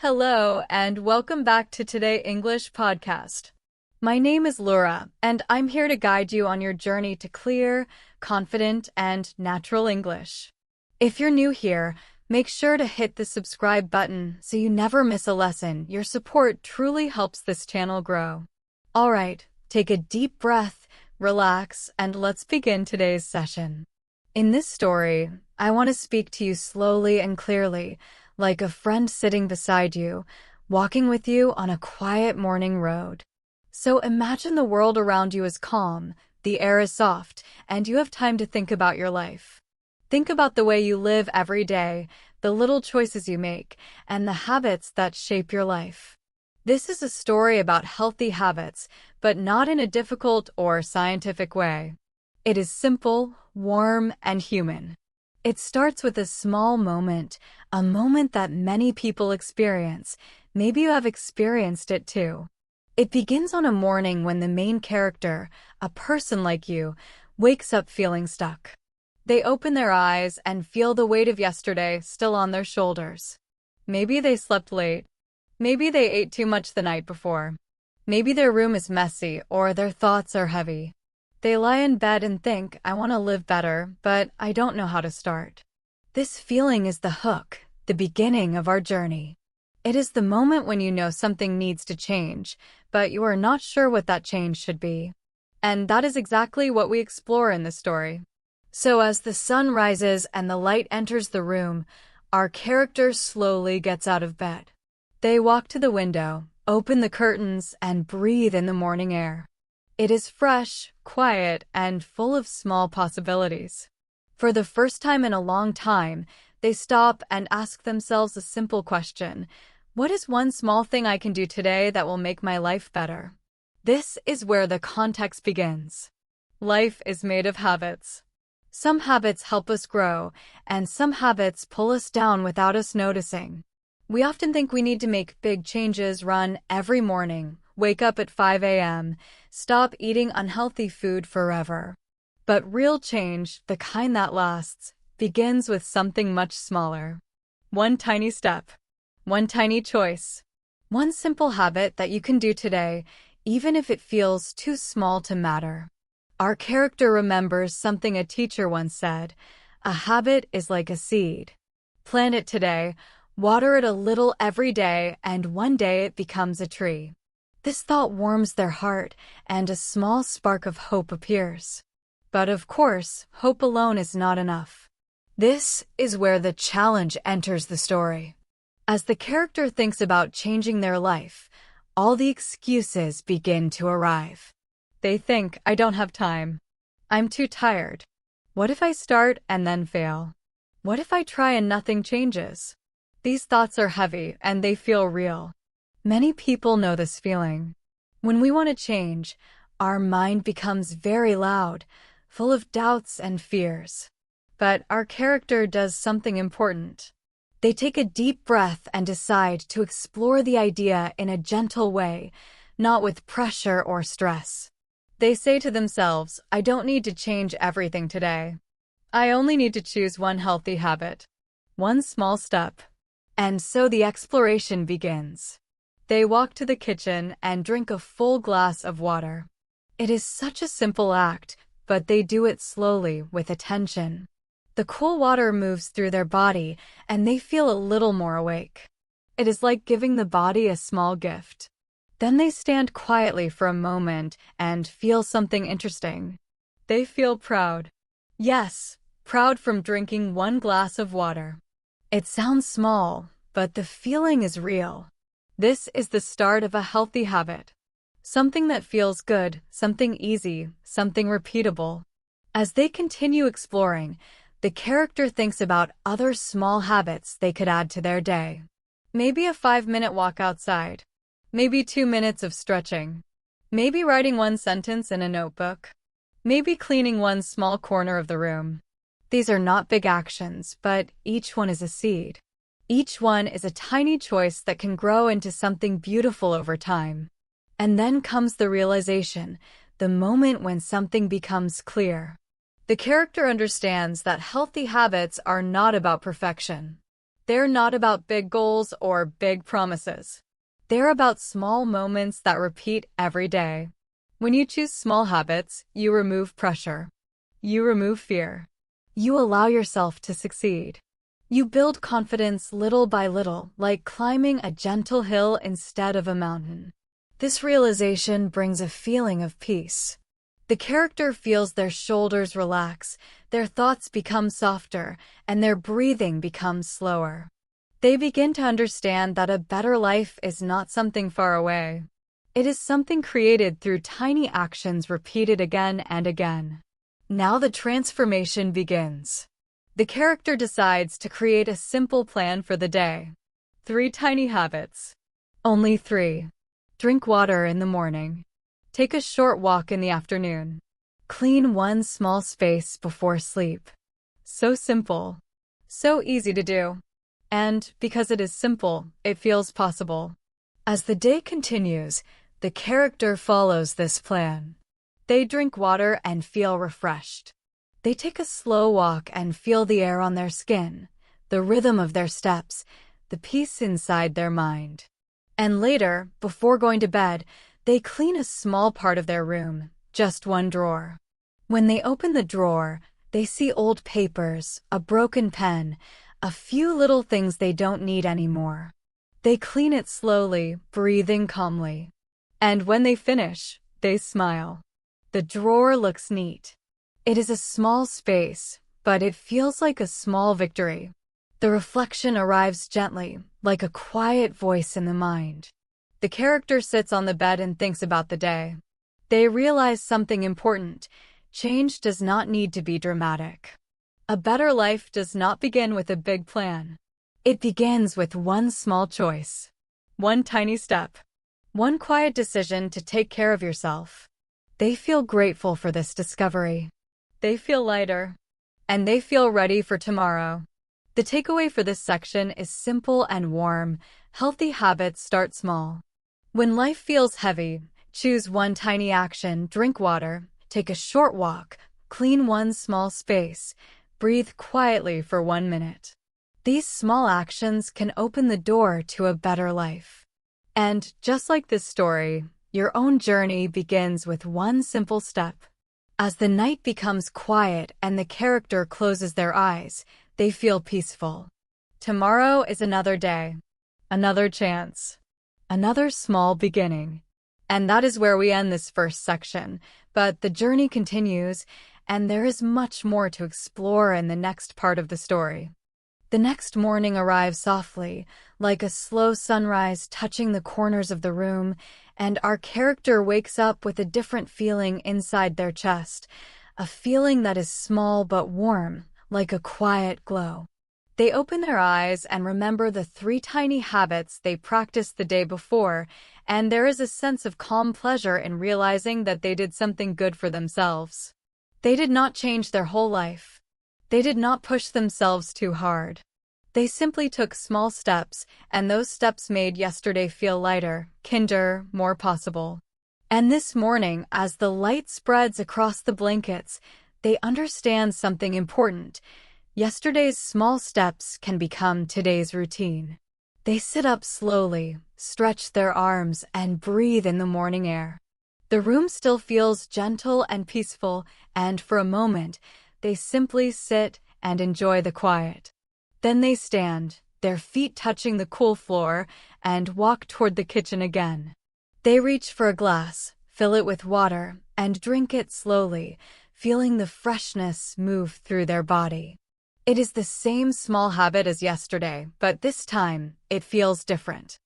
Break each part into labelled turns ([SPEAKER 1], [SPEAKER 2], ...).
[SPEAKER 1] Hello, and welcome back to Today English Podcast. My name is Laura, and I'm here to guide you on your journey to clear, confident, and natural English. If you're new here, make sure to hit the subscribe button so you never miss a lesson. Your support truly helps this channel grow. All right, take a deep breath, relax, and let's begin today's session. In this story, I want to speak to you slowly and clearly, like a friend sitting beside you, walking with you on a quiet morning road. So imagine the world around you is calm, the air is soft, and you have time to think about your life. Think about the way you live every day, the little choices you make, and the habits that shape your life. This is a story about healthy habits, but not in a difficult or scientific way. It is simple, warm, and human. It starts with a small moment, a moment that many people experience. Maybe you have experienced it too. It begins on a morning when the main character, a person like you, wakes up feeling stuck. They open their eyes and feel the weight of yesterday still on their shoulders. Maybe they slept late. Maybe they ate too much the night before. Maybe their room is messy or their thoughts are heavy. They lie in bed and think, I want to live better, but I don't know how to start. This feeling is the hook, the beginning of our journey. It is the moment when you know something needs to change, but you are not sure what that change should be. And that is exactly what we explore in this story. So as the sun rises and the light enters the room, our character slowly gets out of bed. They walk to the window, open the curtains, and breathe in the morning air. It is fresh, quiet, and full of small possibilities. For the first time in a long time, they stop and ask themselves a simple question. What is one small thing I can do today that will make my life better? This is where the context begins. Life is made of habits. Some habits help us grow, and some habits pull us down without us noticing. We often think we need to make big changes, run every morning, wake up at 5 a.m., stop eating unhealthy food forever. But real change, the kind that lasts, begins with something much smaller. One tiny step. One tiny choice. One simple habit that you can do today, even if it feels too small to matter. Our character remembers something a teacher once said. A habit is like a seed. Plant it today, water it a little every day, and one day it becomes a tree. This thought warms their heart, and a small spark of hope appears. But of course, hope alone is not enough. This is where the challenge enters the story. As the character thinks about changing their life, all the excuses begin to arrive. They think, I don't have time. I'm too tired. What if I start and then fail? What if I try and nothing changes? These thoughts are heavy and they feel real. Many people know this feeling. When we want to change, our mind becomes very loud, full of doubts and fears. But our character does something important. They take a deep breath and decide to explore the idea in a gentle way, not with pressure or stress. They say to themselves, I don't need to change everything today. I only need to choose one healthy habit. One small step. And so the exploration begins. They walk to the kitchen and drink a full glass of water. It is such a simple act, but they do it slowly, with attention. The cool water moves through their body, and they feel a little more awake. It is like giving the body a small gift. Then they stand quietly for a moment and feel something interesting. They feel proud. Yes, proud from drinking one glass of water. It sounds small, but the feeling is real. This is the start of a healthy habit. Something that feels good, something easy, something repeatable. As they continue exploring, the character thinks about other small habits they could add to their day. Maybe a 5-minute walk outside. Maybe 2 minutes of stretching. Maybe writing one sentence in a notebook. Maybe cleaning one small corner of the room. These are not big actions, but each one is a seed. Each one is a tiny choice that can grow into something beautiful over time. And then comes the realization, the moment when something becomes clear. The character understands that healthy habits are not about perfection. They're not about big goals or big promises. They're about small moments that repeat every day. When you choose small habits, you remove pressure. You remove fear. You allow yourself to succeed. You build confidence little by little, like climbing a gentle hill instead of a mountain. This realization brings a feeling of peace. The character feels their shoulders relax, their thoughts become softer, and their breathing becomes slower. They begin to understand that a better life is not something far away. It is something created through tiny actions repeated again and again. Now the transformation begins. The character decides to create a simple plan for the day. 3 tiny habits. Only 3. Drink water in the morning. Take a short walk in the afternoon. Clean one small space before sleep. So simple. So easy to do. And because it is simple, it feels possible. As the day continues, the character follows this plan. They drink water and feel refreshed. They take a slow walk and feel the air on their skin, the rhythm of their steps, the peace inside their mind. And later, before going to bed, they clean a small part of their room, just one drawer. When they open the drawer, they see old papers, a broken pen, a few little things they don't need anymore. They clean it slowly, breathing calmly. And when they finish, they smile. The drawer looks neat. It is a small space, but it feels like a small victory. The reflection arrives gently, like a quiet voice in the mind. The character sits on the bed and thinks about the day. They realize something important. Change does not need to be dramatic. A better life does not begin with a big plan. It begins with one small choice. One tiny step. One quiet decision to take care of yourself. They feel grateful for this discovery. They feel lighter. And they feel ready for tomorrow. The takeaway for this section is simple and warm. Healthy habits start small. When life feels heavy, choose one tiny action, drink water, take a short walk, clean one small space, breathe quietly for 1 minute. These small actions can open the door to a better life. And just like this story, your own journey begins with one simple step. As the night becomes quiet and the character closes their eyes, they feel peaceful. Tomorrow is another day, another chance, another small beginning. And that is where we end this first section, but the journey continues, and there is much more to explore in the next part of the story. The next morning arrives softly, like a slow sunrise touching the corners of the room, and our character wakes up with a different feeling inside their chest, a feeling that is small but warm, like a quiet glow. They open their eyes and remember the 3 tiny habits they practiced the day before, and there is a sense of calm pleasure in realizing that they did something good for themselves. They did not change their whole life. They did not push themselves too hard. They simply took small steps, and those steps made yesterday feel lighter, kinder, more possible. And this morning, as the light spreads across the blankets, they understand something important. Yesterday's small steps can become today's routine. They sit up slowly, stretch their arms, and breathe in the morning air. The room still feels gentle and peaceful, and for a moment, they simply sit and enjoy the quiet. Then they stand, their feet touching the cool floor, and walk toward the kitchen again. They reach for a glass, fill it with water, and drink it slowly, feeling the freshness move through their body. It is the same small habit as yesterday, but this time, it feels different.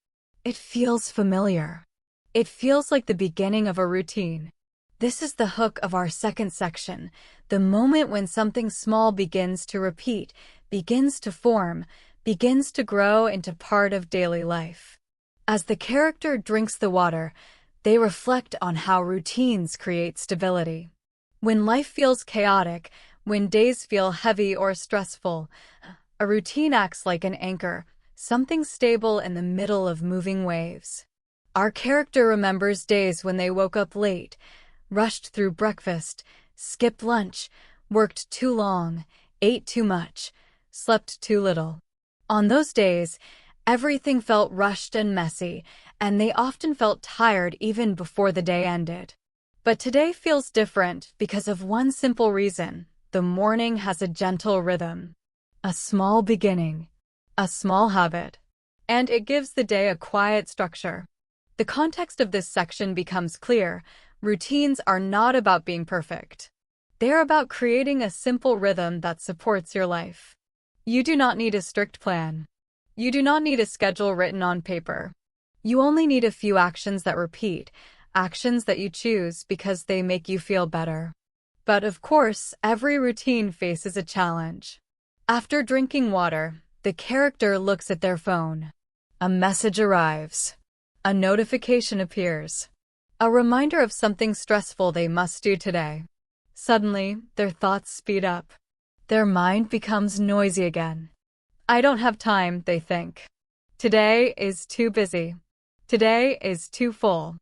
[SPEAKER 1] It feels familiar. It feels like the beginning of a routine. This is the hook of our second section, the moment when something small begins to repeat, begins to form, begins to grow into part of daily life. As the character drinks the water, they reflect on how routines create stability. When life feels chaotic, when days feel heavy or stressful, a routine acts like an anchor, something stable in the middle of moving waves. Our character remembers days when they woke up late, rushed through breakfast, skipped lunch, worked too long, ate too much, slept too little. On those days, everything felt rushed and messy, and they often felt tired even before the day ended. But today feels different because of one simple reason. The morning has a gentle rhythm, a small beginning, a small habit, and it gives the day a quiet structure. The context of this section becomes clear. Routines are not about being perfect. They're about creating a simple rhythm that supports your life. You do not need a strict plan. You do not need a schedule written on paper. You only need a few actions that repeat, actions that you choose because they make you feel better. But of course, every routine faces a challenge. After drinking water, the character looks at their phone. A message arrives. A notification appears. A reminder of something stressful they must do today. Suddenly, their thoughts speed up. Their mind becomes noisy again. I don't have time, they think. Today is too busy. Today is too full.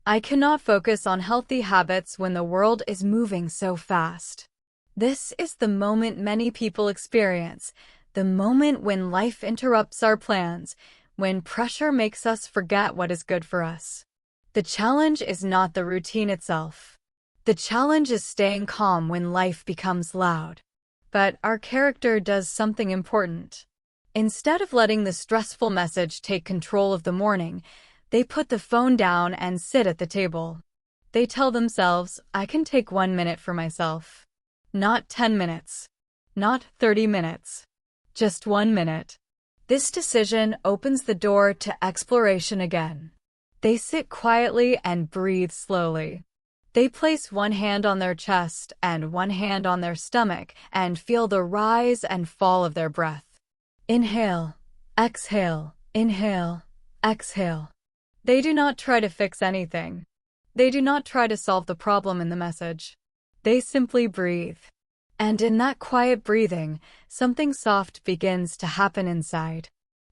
[SPEAKER 1] I cannot focus on healthy habits when the world is moving so fast. This is the moment many people experience, the moment when life interrupts our plans, when pressure makes us forget what is good for us. The challenge is not the routine itself. The challenge is staying calm when life becomes loud. But our character does something important. Instead of letting the stressful message take control of the morning, they put the phone down and sit at the table. They tell themselves, I can take 1 minute for myself. Not 10 minutes. Not 30 minutes. Just 1 minute. This decision opens the door to exploration again. They sit quietly and breathe slowly. They place one hand on their chest and one hand on their stomach and feel the rise and fall of their breath. Inhale, exhale, inhale, exhale. They do not try to fix anything. They do not try to solve the problem in the message. They simply breathe. And in that quiet breathing, something soft begins to happen inside.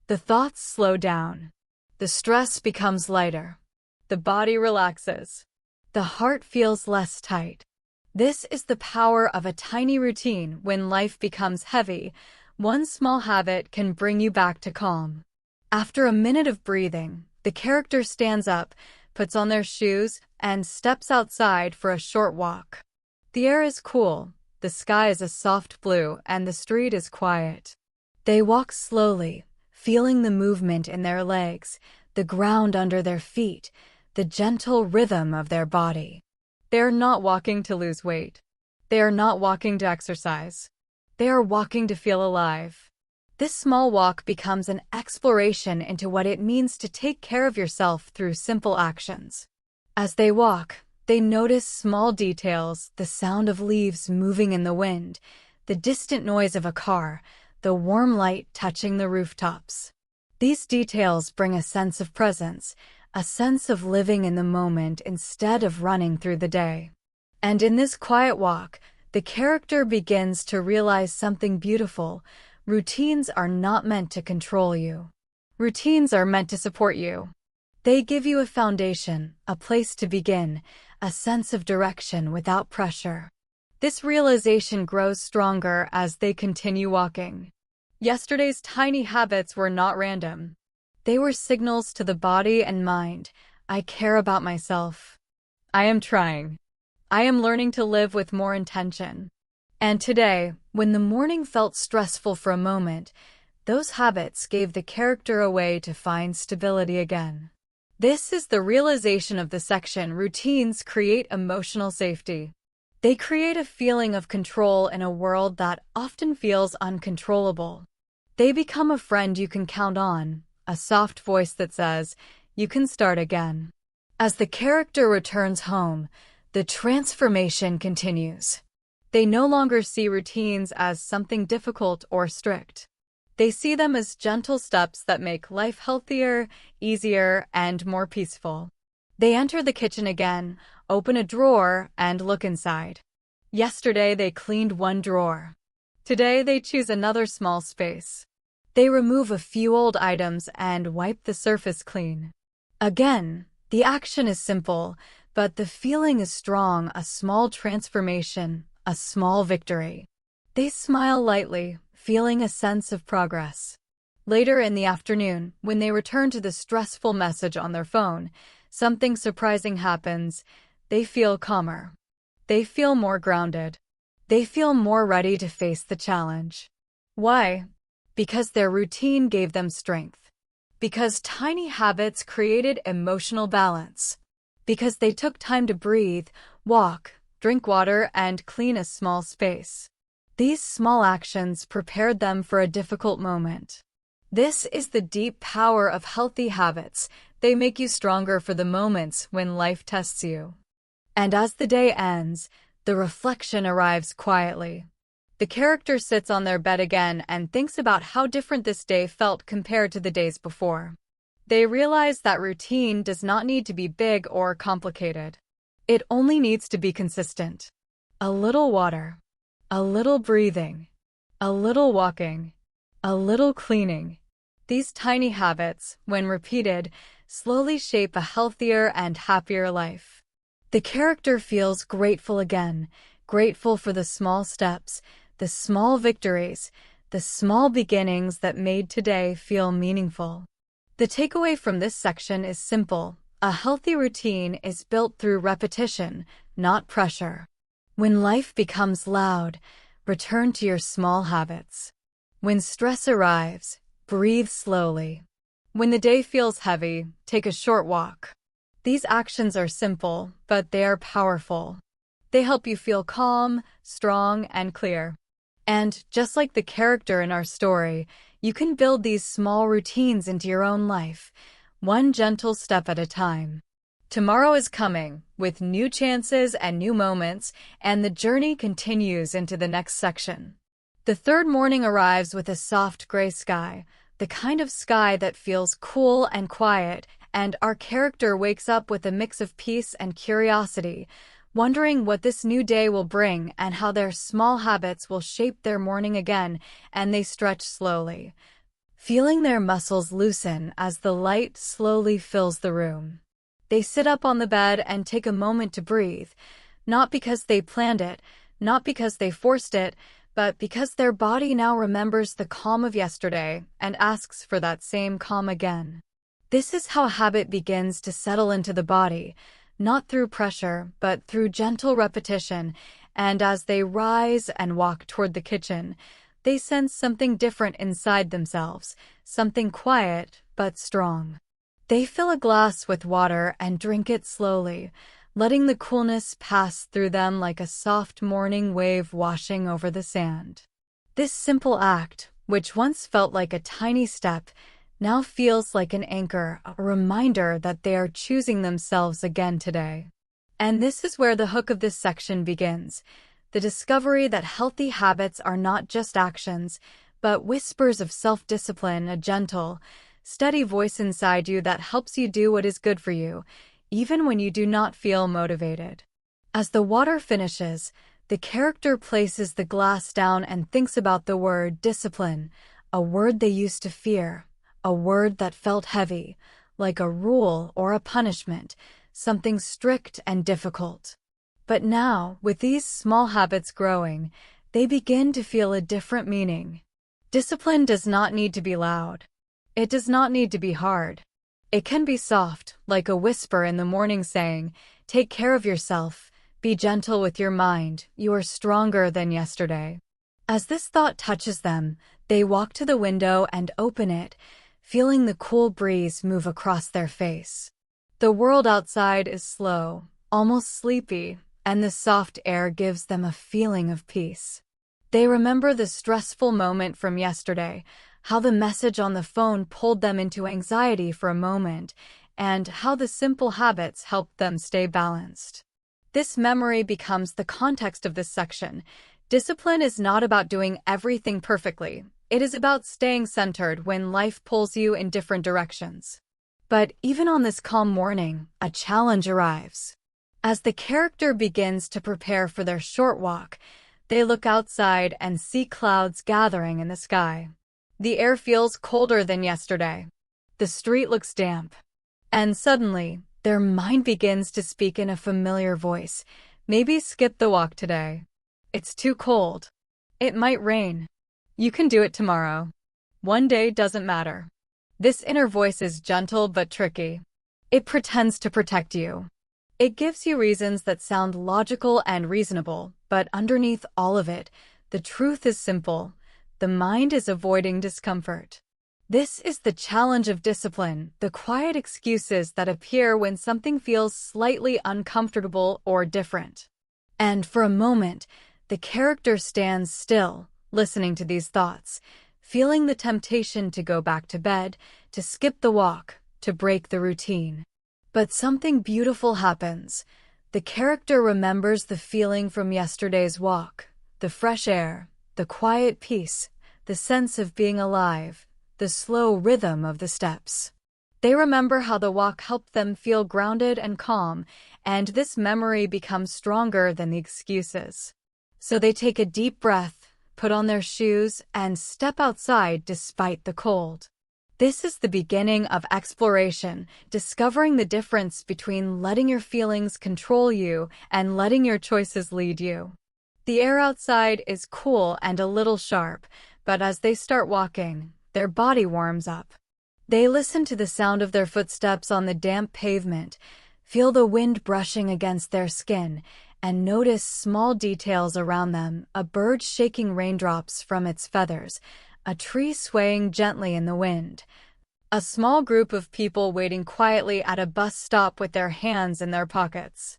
[SPEAKER 1] The thoughts slow down. The stress becomes lighter. The body relaxes. The heart feels less tight. This is the power of a tiny routine when life becomes heavy. One small habit can bring you back to calm. After a minute of breathing, the character stands up, puts on their shoes, and steps outside for a short walk. The air is cool, the sky is a soft blue, and the street is quiet. They walk slowly, feeling the movement in their legs, the ground under their feet, the gentle rhythm of their body. They are not walking to lose weight. They are not walking to exercise. They are walking to feel alive. This small walk becomes an exploration into what it means to take care of yourself through simple actions. As they walk, they notice small details, the sound of leaves moving in the wind, the distant noise of a car, the warm light touching the rooftops. These details bring a sense of presence, a sense of living in the moment instead of running through the day. And in this quiet walk, the character begins to realize something beautiful. Routines are not meant to control you. Routines are meant to support you. They give you a foundation, a place to begin, a sense of direction without pressure. This realization grows stronger as they continue walking. Yesterday's tiny habits were not random. They were signals to the body and mind. I care about myself. I am trying. I am learning to live with more intention. And today, when the morning felt stressful for a moment, those habits gave the character a way to find stability again. This is the realization of the section. Routines create emotional safety. They create a feeling of control in a world that often feels uncontrollable. They become a friend you can count on, a soft voice that says, you can start again. As the character returns home, the transformation continues. They no longer see routines as something difficult or strict. They see them as gentle steps that make life healthier, easier, and more peaceful. They enter the kitchen again, open a drawer, and look inside. Yesterday they cleaned one drawer. Today they choose another small space. They remove a few old items and wipe the surface clean. Again, the action is simple, but the feeling is strong, a small transformation, a small victory. They smile lightly, feeling a sense of progress. Later in the afternoon, when they return to the stressful message on their phone, something surprising happens. They feel calmer. They feel more grounded. They feel more ready to face the challenge. Why? Because their routine gave them strength. Because tiny habits created emotional balance. Because they took time to breathe, walk, drink water, and clean a small space. These small actions prepared them for a difficult moment. This is the deep power of healthy habits. They make you stronger for the moments when life tests you. And as the day ends, the reflection arrives quietly. The character sits on their bed again and thinks about how different this day felt compared to the days before. They realize that routine does not need to be big or complicated. It only needs to be consistent. A little water, a little breathing, a little walking, a little cleaning. These tiny habits, when repeated, slowly shape a healthier and happier life. The character feels grateful again, grateful for the small steps, the small victories, the small beginnings that made today feel meaningful. The takeaway from this section is simple. A healthy routine is built through repetition, not pressure. When life becomes loud, return to your small habits. When stress arrives, breathe slowly. When the day feels heavy, take a short walk. These actions are simple, but they are powerful. They help you feel calm, strong, and clear. And just like the character in our story, you can build these small routines into your own life, one gentle step at a time. Tomorrow is coming, with new chances and new moments, and the journey continues into the next section. The third morning arrives with a soft gray sky, the kind of sky that feels cool and quiet, and our character wakes up with a mix of peace and curiosity, wondering what this new day will bring and how their small habits will shape their morning again, and they stretch slowly, feeling their muscles loosen as the light slowly fills the room. They sit up on the bed and take a moment to breathe, not because they planned it, not because they forced it, but because their body now remembers the calm of yesterday and asks for that same calm again. This is how habit begins to settle into the body, not through pressure, but through gentle repetition, and as they rise and walk toward the kitchen, they sense something different inside themselves, something quiet but strong. They fill a glass with water and drink it slowly, letting the coolness pass through them like a soft morning wave washing over the sand. This simple act, which once felt like a tiny step, now feels like an anchor, a reminder that they are choosing themselves again today. And this is where the hook of this section begins, the discovery that healthy habits are not just actions, but whispers of self-discipline, a gentle, steady voice inside you that helps you do what is good for you, even when you do not feel motivated. As the water finishes, the character places the glass down and thinks about the word discipline, a word they used to fear, a word that felt heavy, like a rule or a punishment, something strict and difficult. But now, with these small habits growing, they begin to feel a different meaning. Discipline does not need to be loud. It does not need to be hard. It can be soft, like a whisper in the morning saying, "Take care of yourself, be gentle with your mind, you are stronger than yesterday." As this thought touches them, they walk to the window and open it, feeling the cool breeze move across their face. The world outside is slow, almost sleepy, and the soft air gives them a feeling of peace. They remember the stressful moment from yesterday, how the message on the phone pulled them into anxiety for a moment, and how the simple habits helped them stay balanced. This memory becomes the context of this section. Discipline is not about doing everything perfectly. It is about staying centered when life pulls you in different directions. But even on this calm morning, a challenge arrives. As the character begins to prepare for their short walk, they look outside and see clouds gathering in the sky. The air feels colder than yesterday. The street looks damp. And suddenly, their mind begins to speak in a familiar voice. Maybe skip the walk today. It's too cold. It might rain. You can do it tomorrow. One day doesn't matter. This inner voice is gentle but tricky. It pretends to protect you. It gives you reasons that sound logical and reasonable, but underneath all of it, the truth is simple. The mind is avoiding discomfort. This is the challenge of discipline, the quiet excuses that appear when something feels slightly uncomfortable or different. And for a moment, the character stands still, listening to these thoughts, feeling the temptation to go back to bed, to skip the walk, to break the routine. But something beautiful happens. The character remembers the feeling from yesterday's walk, the fresh air, the quiet peace, the sense of being alive, the slow rhythm of the steps. They remember how the walk helped them feel grounded and calm, and this memory becomes stronger than the excuses. So they take a deep breath, put on their shoes, and step outside despite the cold. This is the beginning of exploration, discovering the difference between letting your feelings control you and letting your choices lead you. The air outside is cool and a little sharp, but as they start walking, their body warms up. They listen to the sound of their footsteps on the damp pavement, feel the wind brushing against their skin, and notice small details around them, a bird shaking raindrops from its feathers, a tree swaying gently in the wind, a small group of people waiting quietly at a bus stop with their hands in their pockets.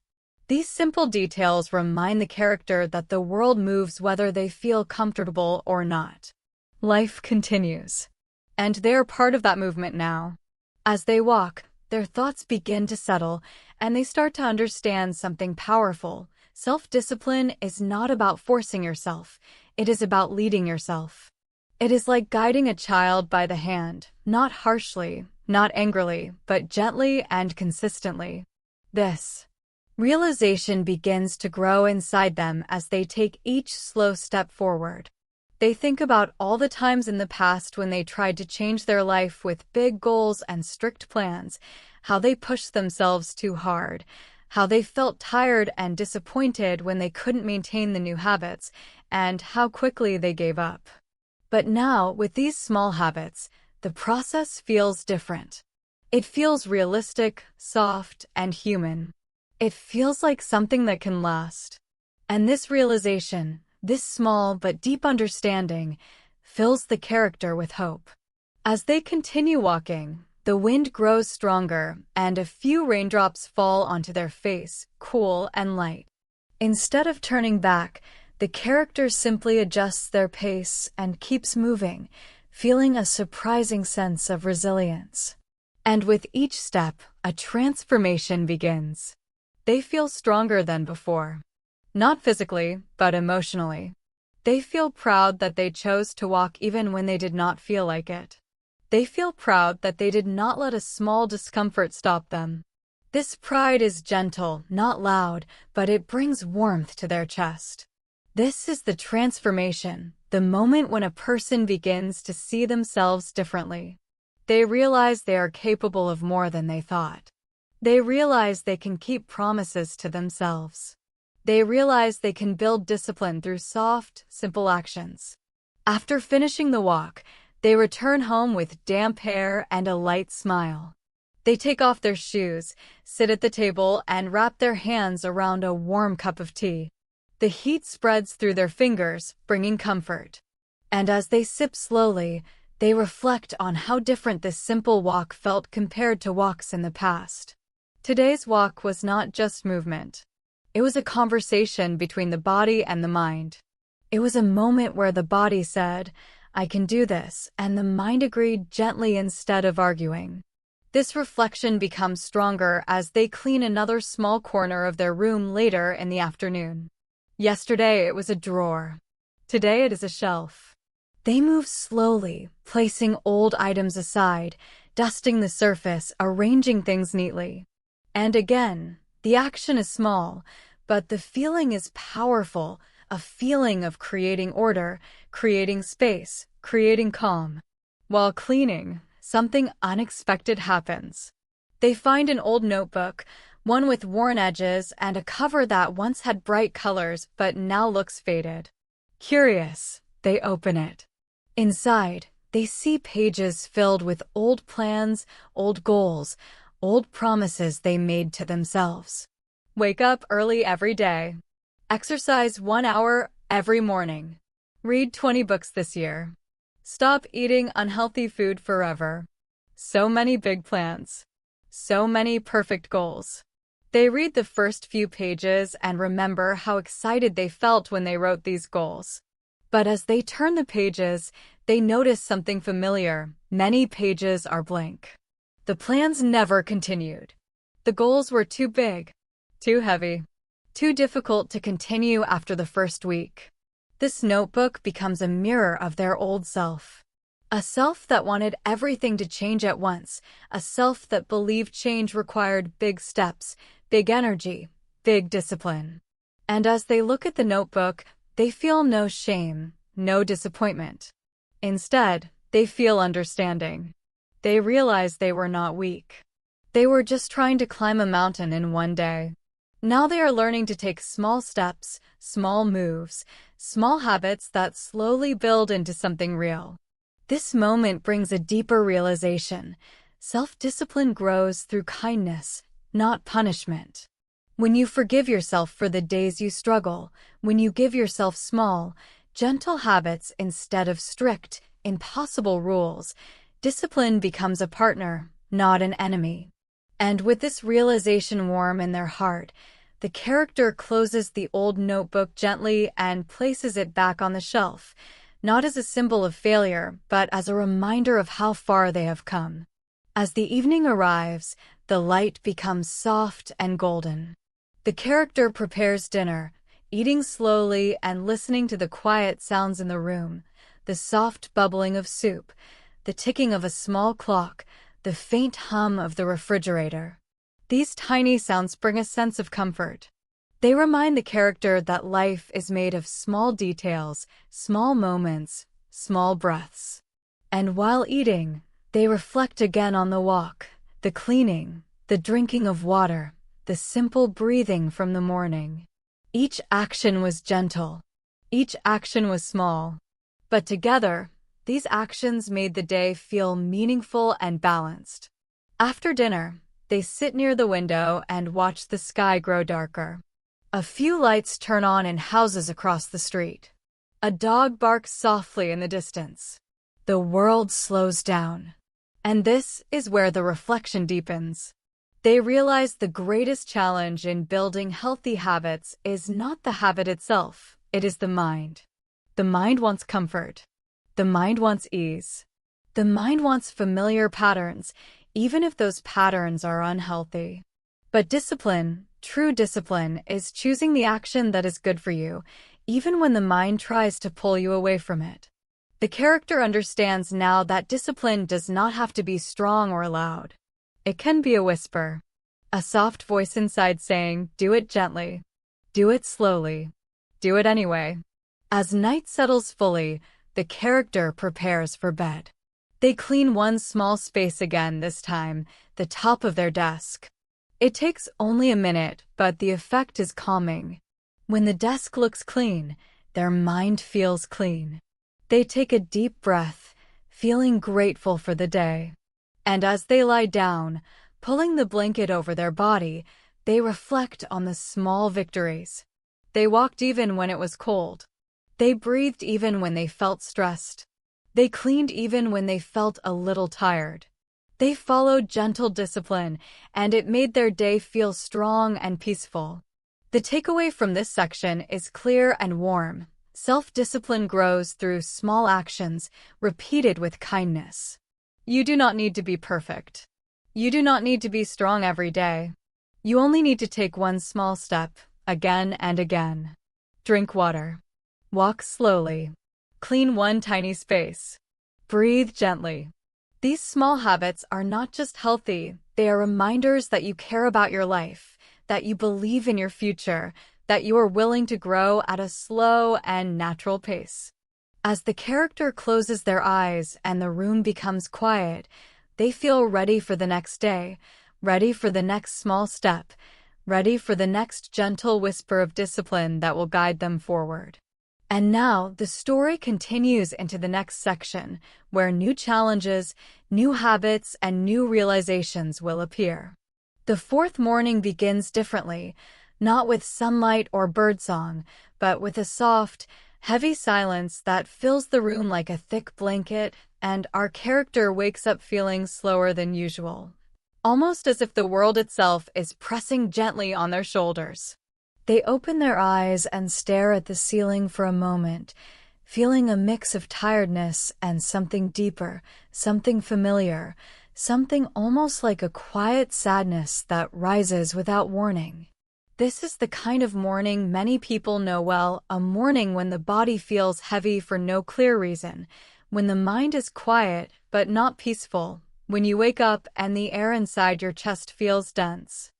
[SPEAKER 1] These simple details remind the character that the world moves whether they feel comfortable or not. Life continues. And they're part of that movement now. As they walk, their thoughts begin to settle, and they start to understand something powerful. Self-discipline is not about forcing yourself. It is about leading yourself. It is like guiding a child by the hand, not harshly, not angrily, but gently and consistently. This realization begins to grow inside them as they take each slow step forward. They think about all the times in the past when they tried to change their life with big goals and strict plans, how they pushed themselves too hard, how they felt tired and disappointed when they couldn't maintain the new habits, and how quickly they gave up. But now, with these small habits, the process feels different. It feels realistic, soft, and human. It feels like something that can last. And this realization, this small but deep understanding, fills the character with hope. As they continue walking, the wind grows stronger, and a few raindrops fall onto their face, cool and light. Instead of turning back, the character simply adjusts their pace and keeps moving, feeling a surprising sense of resilience. And with each step, a transformation begins. They feel stronger than before. Not physically, but emotionally. They feel proud that they chose to walk even when they did not feel like it. They feel proud that they did not let a small discomfort stop them. This pride is gentle, not loud, but it brings warmth to their chest. This is the transformation, the moment when a person begins to see themselves differently. They realize they are capable of more than they thought. They realize they can keep promises to themselves. They realize they can build discipline through soft, simple actions. After finishing the walk, they return home with damp hair and a light smile. They take off their shoes, sit at the table, and wrap their hands around a warm cup of tea. The heat spreads through their fingers, bringing comfort. And as they sip slowly, they reflect on how different this simple walk felt compared to walks in the past. Today's walk was not just movement. It was a conversation between the body and the mind. It was a moment where the body said, "I can do this," and the mind agreed gently instead of arguing. This reflection becomes stronger as they clean another small corner of their room later in the afternoon. Yesterday it was a drawer. Today it is a shelf. They move slowly, placing old items aside, dusting the surface, arranging things neatly. And again, the action is small, but the feeling is powerful, a feeling of creating order, creating space, creating calm. While cleaning, something unexpected happens. They find an old notebook, one with worn edges and a cover that once had bright colors but now looks faded. Curious, they open it. Inside, They see pages filled with old plans, old goals, old promises they made to themselves. Wake up early every day. Exercise 1 hour every morning. Read 20 books this year. Stop eating unhealthy food forever. So many big plans. So many perfect goals. They read the first few pages and remember how excited they felt when they wrote these goals. But as they turn the pages, they notice something familiar. Many pages are blank. The plans never continued. The goals were too big, too heavy, too difficult to continue after the first week. This notebook becomes a mirror of their old self. A self that wanted everything to change at once, a self that believed change required big steps, big energy, big discipline. And as they look at the notebook, they feel no shame, no disappointment. Instead, they feel understanding. They realize they were not weak. They were just trying to climb a mountain in one day. Now they are learning to take small steps, small moves, small habits that slowly build into something real. This moment brings a deeper realization. Self-discipline grows through kindness, not punishment. When you forgive yourself for the days you struggle, when you give yourself small, gentle habits instead of strict, impossible rules, discipline becomes a partner, not an enemy. And with this realization warm in their heart, the character closes the old notebook gently and places it back on the shelf, not as a symbol of failure, but as a reminder of how far they have come. As the evening arrives, the light becomes soft and golden. The character prepares dinner, eating slowly and listening to the quiet sounds in the room, the soft bubbling of soup, the ticking of a small clock, the faint hum of the refrigerator. These tiny sounds bring a sense of comfort. They remind the character that life is made of small details, small moments, small breaths. And while eating, they reflect again on the walk, the cleaning, the drinking of water, the simple breathing from the morning. Each action was gentle. Each action was small. But together, these actions made the day feel meaningful and balanced. After dinner, they sit near the window and watch the sky grow darker. A few lights turn on in houses across the street. A dog barks softly in the distance. The world slows down. And this is where the reflection deepens. They realize the greatest challenge in building healthy habits is not the habit itself, it is the mind. The mind wants comfort. The mind wants ease. The mind wants familiar patterns, even if those patterns are unhealthy. But discipline, true discipline, is choosing the action that is good for you, even when the mind tries to pull you away from it. The character understands now that discipline does not have to be strong or loud. It can be a whisper, a soft voice inside saying, "Do it gently. Do it slowly. Do it anyway." As night settles fully, the character prepares for bed. They clean one small space again this time, the top of their desk. It takes only a minute, but the effect is calming. When the desk looks clean, their mind feels clean. They take a deep breath, feeling grateful for the day. And as they lie down, pulling the blanket over their body, they reflect on the small victories. They walked even when it was cold. They breathed even when they felt stressed. They cleaned even when they felt a little tired. They followed gentle discipline, and it made their day feel strong and peaceful. The takeaway from this section is clear and warm. Self-discipline grows through small actions, repeated with kindness. You do not need to be perfect. You do not need to be strong every day. You only need to take one small step, again and again. Drink water. Walk slowly. Clean one tiny space. Breathe gently. These small habits are not just healthy, they are reminders that you care about your life, that you believe in your future, that you are willing to grow at a slow and natural pace. As the character closes their eyes and the room becomes quiet, they feel ready for the next day, ready for the next small step, ready for the next gentle whisper of discipline that will guide them forward. And now the story continues into the next section, where new challenges, new habits, and new realizations will appear. The fourth morning begins differently, not with sunlight or birdsong, but with a soft, heavy silence that fills the room like a thick blanket, and our character wakes up feeling slower than usual, almost as if the world itself is pressing gently on their shoulders. They open their eyes and stare at the ceiling for a moment, feeling a mix of tiredness and something deeper, something familiar, something almost like a quiet sadness that rises without warning. This is the kind of morning many people know well, a morning when the body feels heavy for no clear reason, when the mind is quiet but not peaceful, when you wake up and the air inside your chest feels dense.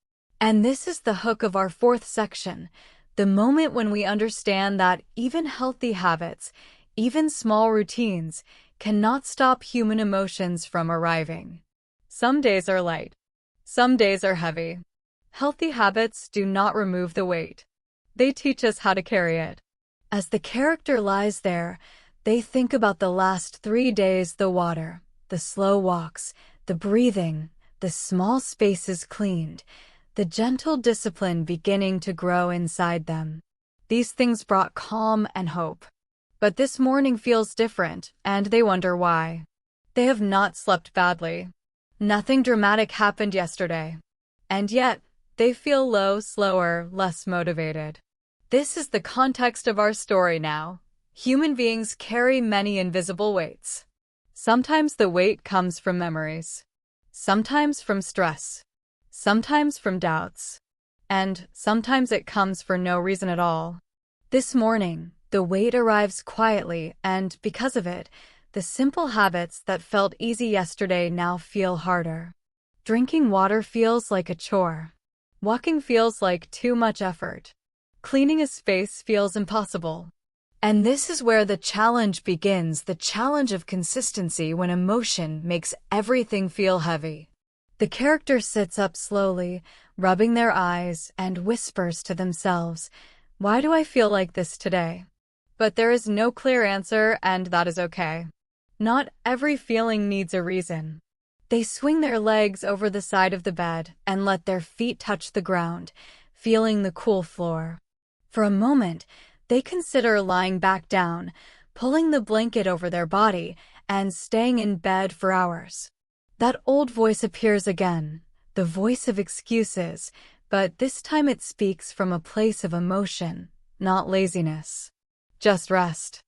[SPEAKER 1] And this is the hook of our fourth section, the moment when we understand that even healthy habits, even small routines, cannot stop human emotions from arriving. Some days are light. Some days are heavy. Healthy habits do not remove the weight. They teach us how to carry it. As the character lies there, they think about the last 3 days, the water, the slow walks, the breathing, the small spaces cleaned, the gentle discipline beginning to grow inside them. These things brought calm and hope. But this morning feels different, and they wonder why. They have not slept badly. Nothing dramatic happened yesterday. And yet, they feel low, slower, less motivated. This is the context of our story now. Human beings carry many invisible weights. Sometimes the weight comes from memories. Sometimes from stress. Sometimes from doubts. And sometimes it comes for no reason at all. This morning, the weight arrives quietly, and because of it, the simple habits that felt easy yesterday now feel harder. Drinking water feels like a chore. Walking feels like too much effort. Cleaning a space feels impossible. And this is where the challenge begins, the challenge of consistency when emotion makes everything feel heavy. The character sits up slowly, rubbing their eyes, and whispers to themselves, "Why do I feel like this today?" But there is no clear answer, and that is okay. Not every feeling needs a reason. They swing their legs over the side of the bed and let their feet touch the ground, feeling the cool floor. For a moment, they consider lying back down, pulling the blanket over their body, and staying in bed for hours. That old voice appears again, the voice of excuses, but this time it speaks from a place of emotion, not laziness. Just rest.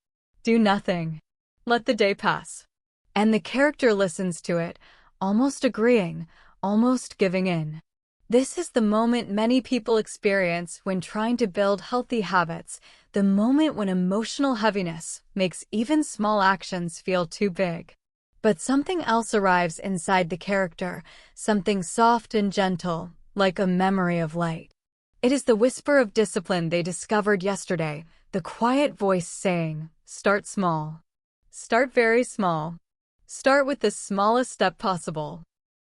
[SPEAKER 1] Do nothing. Let the day pass. And the character listens to it, almost agreeing, almost giving in. This is the moment many people experience when trying to build healthy habits, the moment when emotional heaviness makes even small actions feel too big. But something else arrives inside the character, something soft and gentle, like a memory of light. It is the whisper of discipline they discovered yesterday, the quiet voice saying, "Start small. Start very small. Start with the smallest step possible."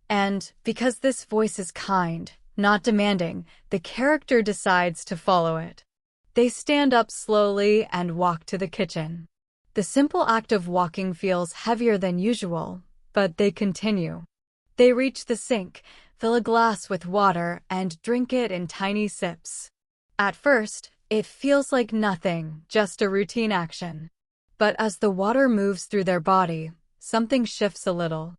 [SPEAKER 1] And because this voice is kind, not demanding, the character decides to follow it. They stand up slowly and walk to the kitchen. The simple act of walking feels heavier than usual, but they continue. They reach the sink, fill a glass with water, and drink it in tiny sips. At first, it feels like nothing, just a routine action. But as the water moves through their body, something shifts a little.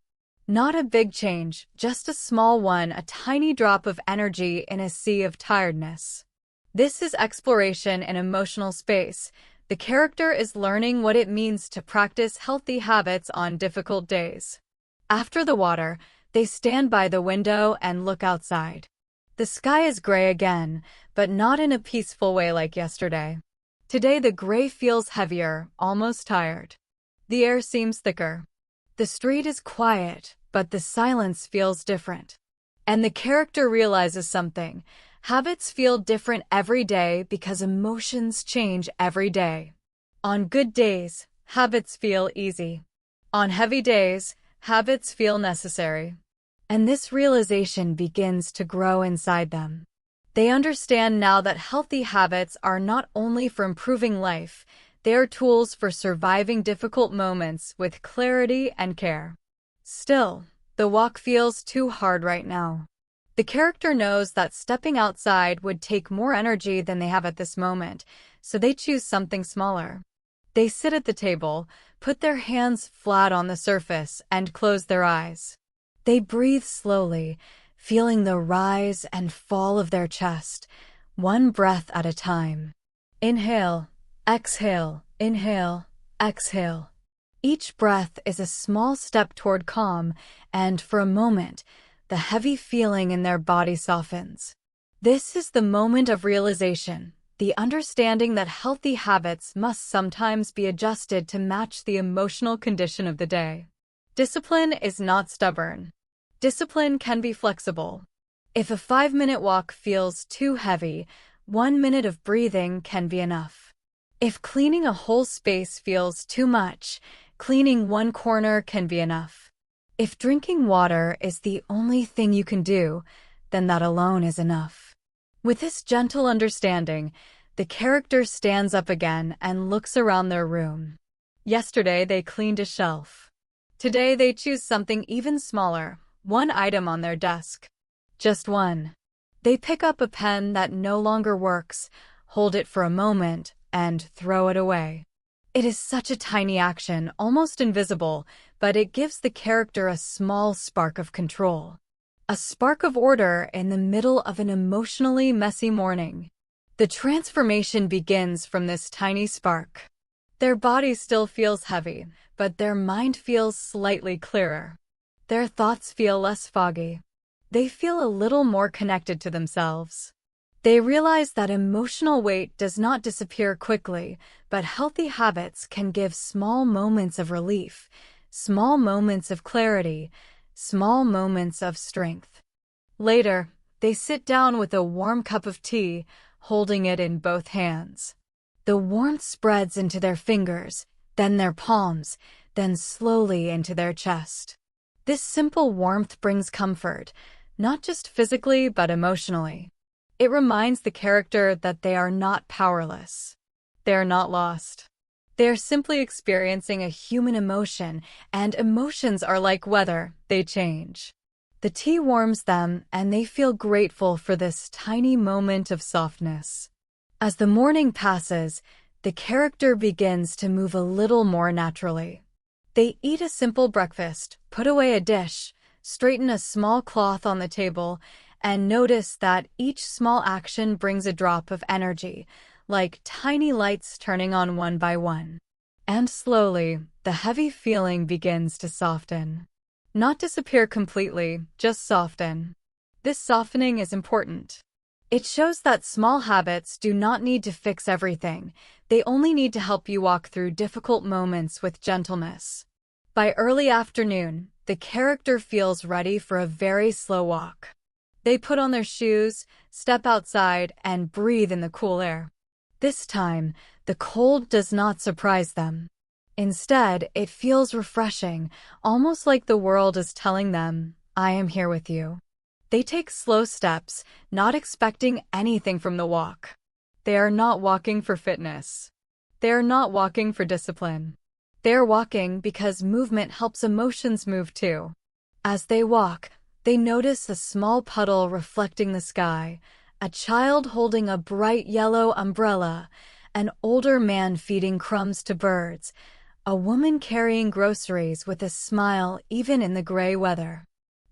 [SPEAKER 1] Not a big change, just a small one, a tiny drop of energy in a sea of tiredness. This is exploration in emotional space. The character is learning what it means to practice healthy habits on difficult days. After the water, they stand by the window and look outside. The sky is gray again, but not in a peaceful way like yesterday. Today the gray feels heavier, almost tired. The air seems thicker. The street is quiet, but the silence feels different. And the character realizes something. Habits feel different every day because emotions change every day. On good days, habits feel easy. On heavy days, habits feel necessary. And this realization begins to grow inside them. They understand now that healthy habits are not only for improving life, They are tools for surviving difficult moments with clarity and care. Still, the walk feels too hard right now. The character knows that stepping outside would take more energy than they have at this moment, so they choose something smaller. They sit at the table, put their hands flat on the surface, and close their eyes. They breathe slowly, feeling the rise and fall of their chest, one breath at a time. Inhale, exhale, inhale, exhale. Each breath is a small step toward calm, and for a moment, the heavy feeling in their body softens. This is the moment of realization, the understanding that healthy habits must sometimes be adjusted to match the emotional condition of the day. Discipline is not stubborn. Discipline can be flexible. If a 5-minute walk feels too heavy, 1 minute of breathing can be enough. If cleaning a whole space feels too much, cleaning one corner can be enough. If drinking water is the only thing you can do, then that alone is enough. With this gentle understanding, the character stands up again and looks around their room. Yesterday, they cleaned a shelf. Today, they choose something even smaller, one item on their desk. Just one. They pick up a pen that no longer works, hold it for a moment, and throw it away. It is such a tiny action, almost invisible, but it gives the character a small spark of control. A spark of order in the middle of an emotionally messy morning. The transformation begins from this tiny spark. Their body still feels heavy, but their mind feels slightly clearer. Their thoughts feel less foggy. They feel a little more connected to themselves. They realize that emotional weight does not disappear quickly, but healthy habits can give small moments of relief, small moments of clarity, small moments of strength. Later, they sit down with a warm cup of tea, holding it in both hands. The warmth spreads into their fingers, then their palms, then slowly into their chest. This simple warmth brings comfort, not just physically but emotionally. It reminds the character that they are not powerless. They are not lost. They are simply experiencing a human emotion, and emotions are like weather, they change. The tea warms them, and they feel grateful for this tiny moment of softness. As the morning passes, the character begins to move a little more naturally. They eat a simple breakfast, put away a dish, straighten a small cloth on the table, and notice that each small action brings a drop of energy, like tiny lights turning on one by one. And slowly, the heavy feeling begins to soften. Not disappear completely, just soften. This softening is important. It shows that small habits do not need to fix everything. They only need to help you walk through difficult moments with gentleness. By early afternoon, the character feels ready for a very slow walk. They put on their shoes, step outside, and breathe in the cool air. This time, the cold does not surprise them. Instead, it feels refreshing, almost like the world is telling them, "I am here with you." They take slow steps, not expecting anything from the walk. They are not walking for fitness. They are not walking for discipline. They are walking because movement helps emotions move too. As they walk, they notice a small puddle reflecting the sky, a child holding a bright yellow umbrella, an older man feeding crumbs to birds, a woman carrying groceries with a smile even in the gray weather.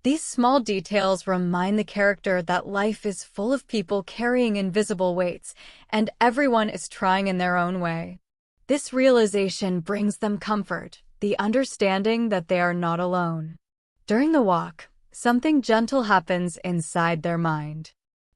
[SPEAKER 1] These small details remind the character that life is full of people carrying invisible weights, and everyone is trying in their own way. This realization brings them comfort, the understanding that they are not alone. During the walk, something gentle happens inside their mind.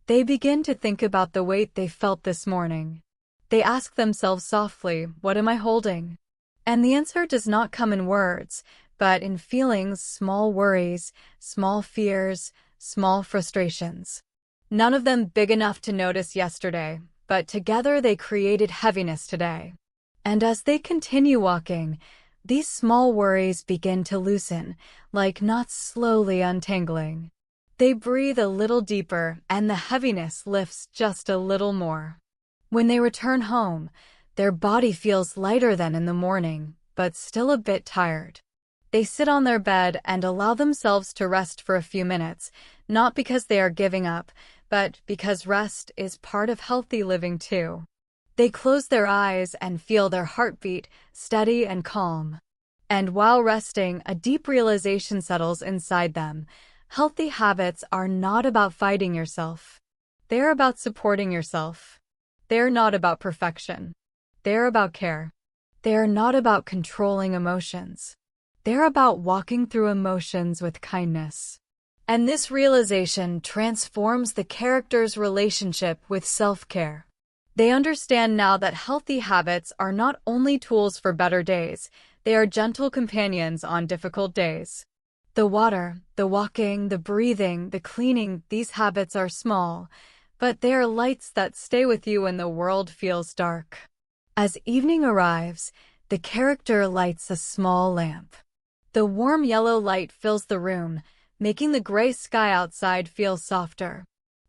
[SPEAKER 1] They begin to think about the weight they felt this morning. They ask themselves softly, "What am I holding?" And the answer does not come in words, but in feelings, small worries, small fears, small frustrations. None of them big enough to notice yesterday, but together they created heaviness today. And as they continue walking, these small worries begin to loosen, like knots slowly untangling. They breathe a little deeper, and the heaviness lifts just a little more. When they return home, Their body feels lighter than in the morning, but still a bit tired. They sit on their bed and allow themselves to rest for a few minutes, not because they are giving up, but because rest is part of healthy living too. They close their eyes and feel their heartbeat steady and calm. And while resting, a deep realization settles inside them. Healthy habits are not about fighting yourself. They're about supporting yourself. They're not about perfection. They're about care. They're not about controlling emotions. They're about walking through emotions with kindness. And this realization transforms the character's relationship with self-care. They understand now that healthy habits are not only tools for better days, they are gentle companions on difficult days. The water, the walking, the breathing, the cleaning, these habits are small, but they are lights that stay with you when the world feels dark. As evening arrives, the character lights a small lamp. The warm yellow light fills the room, making the gray sky outside feel softer.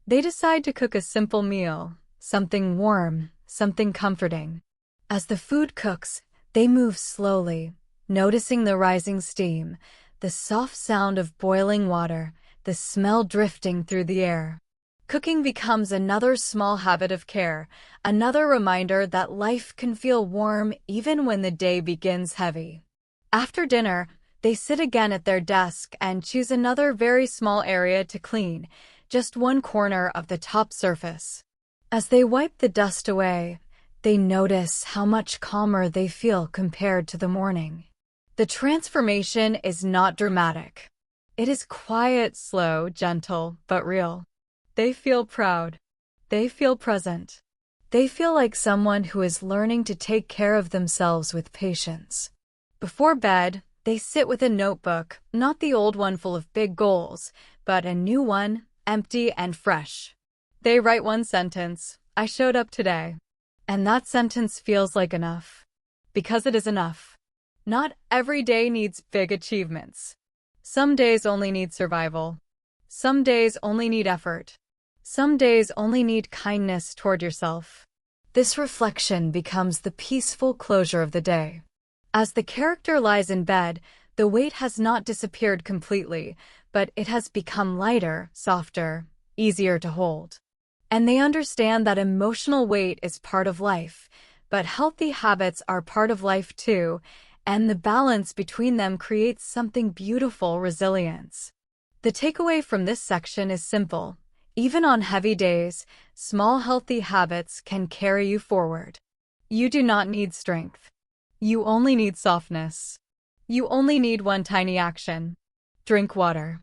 [SPEAKER 1] They decide to cook a simple meal, something warm, something comforting. As the food cooks, they move slowly, noticing the rising steam, the soft sound of boiling water, the smell drifting through the air. Cooking becomes another small habit of care, another reminder that life can feel warm even when the day begins heavy. After dinner, they sit again at their desk and choose another very small area to clean, just one corner of the top surface. As they wipe the dust away, they notice how much calmer they feel compared to the morning. The transformation is not dramatic. It is quiet, slow, gentle, but real. They feel proud. They feel present. They feel like someone who is learning to take care of themselves with patience. Before bed, they sit with a notebook, not the old one full of big goals, but a new one, empty and fresh. They write one sentence, "I showed up today." And that sentence feels like enough. Because it is enough. Not every day needs big achievements. Some days only need survival. Some days only need effort. Some days only need kindness toward yourself. This reflection becomes the peaceful closure of the day. As the character lies in bed, the weight has not disappeared completely, but it has become lighter, softer, easier to hold. And they understand that emotional weight is part of life, but healthy habits are part of life too, and the balance between them creates something beautiful: resilience. The takeaway from this section is simple. Even on heavy days, small healthy habits can carry you forward. You do not need strength. You only need softness. You only need one tiny action. Drink water.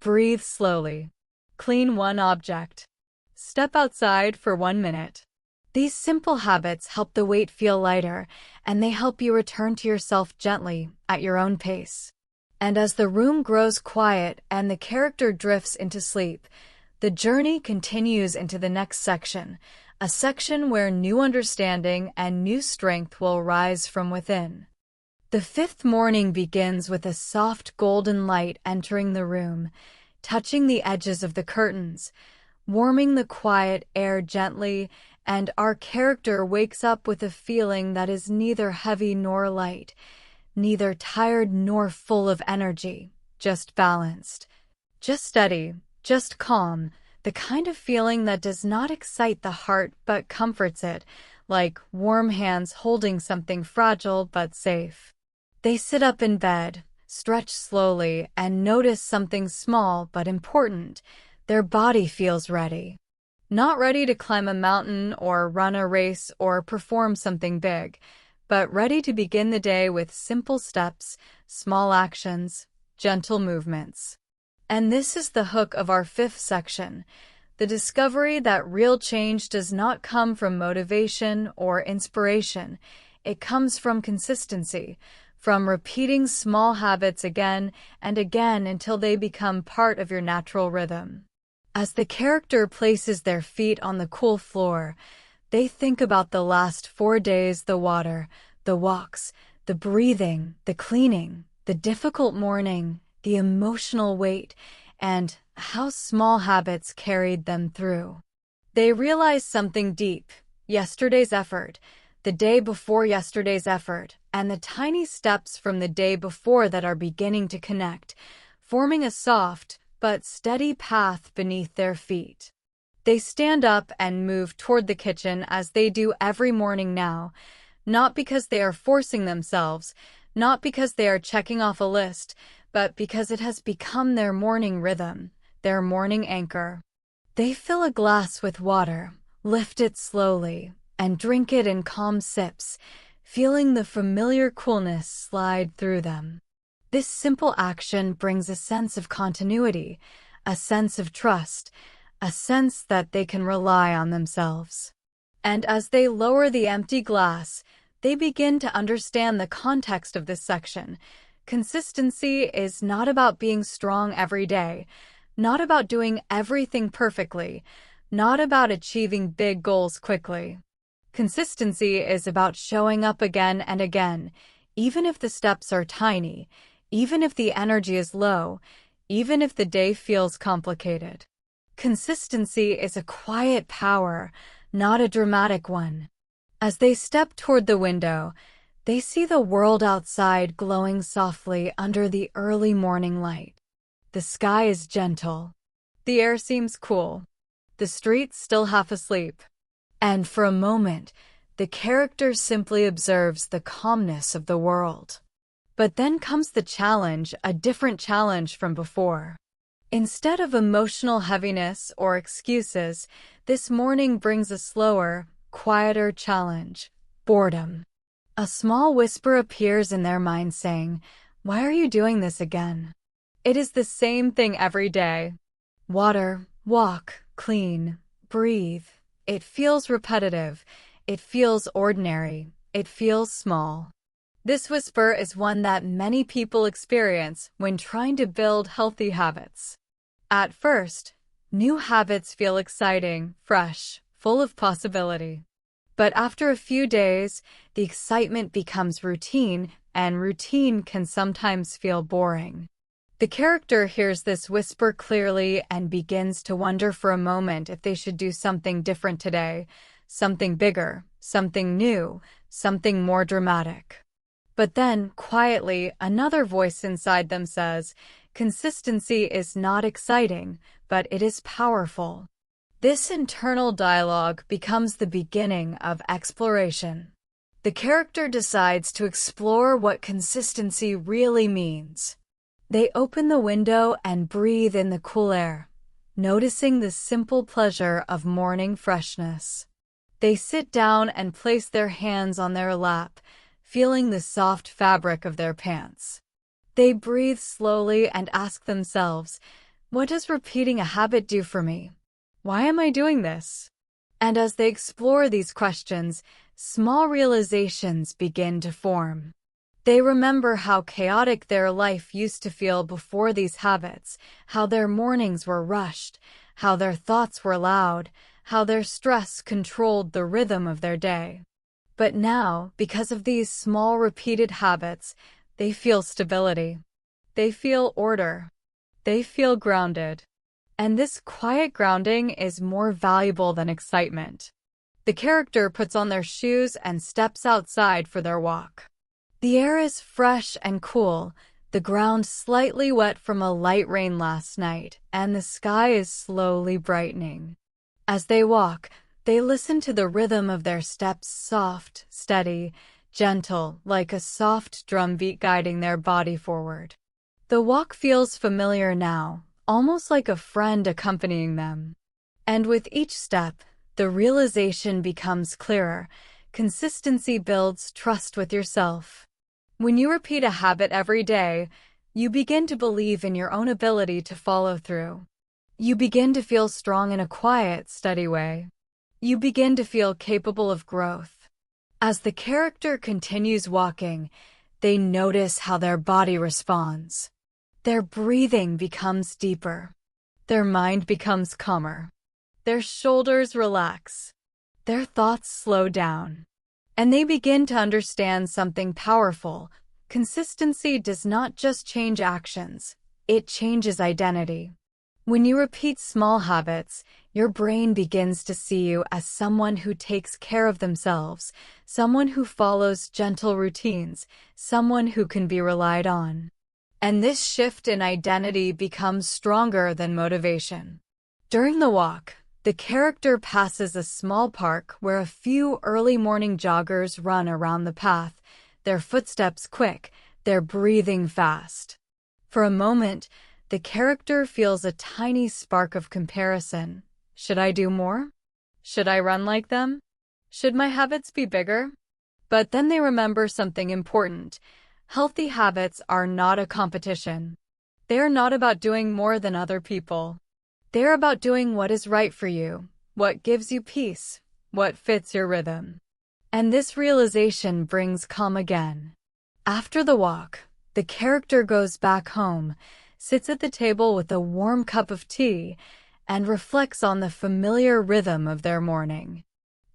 [SPEAKER 1] Breathe slowly. Clean one object. Step outside for 1 minute. These simple habits help the weight feel lighter, and they help you return to yourself gently, at your own pace. And as the room grows quiet and the character drifts into sleep, the journey continues into the next section, a section where new understanding and new strength will rise from within. The fifth morning begins with a soft golden light entering the room, touching the edges of the curtains, warming the quiet air gently, and our character wakes up with a feeling that is neither heavy nor light, neither tired nor full of energy, just balanced, just steady, just calm, the kind of feeling that does not excite the heart but comforts it, like warm hands holding something fragile but safe. They sit up in bed, stretch slowly, and notice something small but important. Their body feels ready. Not ready to climb a mountain or run a race or perform something big, but ready to begin the day with simple steps, small actions, gentle movements. And this is the hook of our fifth section, the discovery that real change does not come from motivation or inspiration. It comes from consistency, from repeating small habits again and again until they become part of your natural rhythm. As the character places their feet on the cool floor, they think about the last 4 days: the water, the walks, the breathing, the cleaning, the difficult morning, the emotional weight, and how small habits carried them through. They realize something deep: yesterday's effort, the day before yesterday's effort, and the tiny steps from the day before that are beginning to connect, forming a soft but steady path beneath their feet. They stand up and move toward the kitchen as they do every morning now, not because they are forcing themselves, not because they are checking off a list, but because it has become their morning rhythm, their morning anchor. They fill a glass with water, lift it slowly, and drink it in calm sips, feeling the familiar coolness slide through them. This simple action brings a sense of continuity, a sense of trust, a sense that they can rely on themselves. And as they lower the empty glass, they begin to understand the context of this section. Consistency is not about being strong every day, not about doing everything perfectly, not about achieving big goals quickly. Consistency is about showing up again and again, even if the steps are tiny, even if the energy is low, even if the day feels complicated. Consistency is a quiet power, not a dramatic one. As they step toward the window, they see the world outside glowing softly under the early morning light. The sky is gentle. The air seems cool. The streets still half asleep. And for a moment, the character simply observes the calmness of the world. But then comes the challenge, a different challenge from before. Instead of emotional heaviness or excuses, this morning brings a slower, quieter challenge: boredom. A small whisper appears in their mind saying, "Why are you doing this again?" It is the same thing every day. Water, walk, clean, breathe. It feels repetitive. It feels ordinary. It feels small. This whisper is one that many people experience when trying to build healthy habits. At first, new habits feel exciting, fresh, full of possibility. But after a few days, the excitement becomes routine, and routine can sometimes feel boring. The character hears this whisper clearly and begins to wonder for a moment if they should do something different today, something bigger, something new, something more dramatic. But then, quietly, another voice inside them says, "Consistency is not exciting, but it is powerful." This internal dialogue becomes the beginning of exploration. The character decides to explore what consistency really means. They open the window and breathe in the cool air, noticing the simple pleasure of morning freshness. They sit down and place their hands on their lap, feeling the soft fabric of their pants. They breathe slowly and ask themselves, "What does repeating a habit do for me? Why am I doing this?" And as they explore these questions, small realizations begin to form. They remember how chaotic their life used to feel before these habits, how their mornings were rushed, how their thoughts were loud, how their stress controlled the rhythm of their day. But now, because of these small repeated habits, they feel stability. They feel order. They feel grounded. And this quiet grounding is more valuable than excitement. The character puts on their shoes and steps outside for their walk. The air is fresh and cool, the ground slightly wet from a light rain last night, and the sky is slowly brightening. As they walk, they listen to the rhythm of their steps, soft, steady, gentle, like a soft drumbeat guiding their body forward. The walk feels familiar now, almost like a friend accompanying them. And with each step, the realization becomes clearer. Consistency builds trust with yourself. When you repeat a habit every day, you begin to believe in your own ability to follow through. You begin to feel strong in a quiet, steady way. You begin to feel capable of growth. As the character continues walking, they notice how their body responds. Their breathing becomes deeper. Their mind becomes calmer. Their shoulders relax. Their thoughts slow down. And they begin to understand something powerful. Consistency does not just change actions, it changes identity. When you repeat small habits, Your brain begins to see you as someone who takes care of themselves, someone who follows gentle routines, someone who can be relied on. And this shift in identity becomes stronger than motivation. During the walk, the character passes a small park where a few early morning joggers run around the path, their footsteps quick, their breathing fast. For a moment, the character feels a tiny spark of comparison. Should I do more? Should I run like them? Should my habits be bigger? But then they remember something important. Healthy habits are not a competition. They are not about doing more than other people. They're about doing what is right for you, what gives you peace, what fits your rhythm. And this realization brings calm again. After the walk, the character goes back home, sits at the table with a warm cup of tea, and reflects on the familiar rhythm of their morning.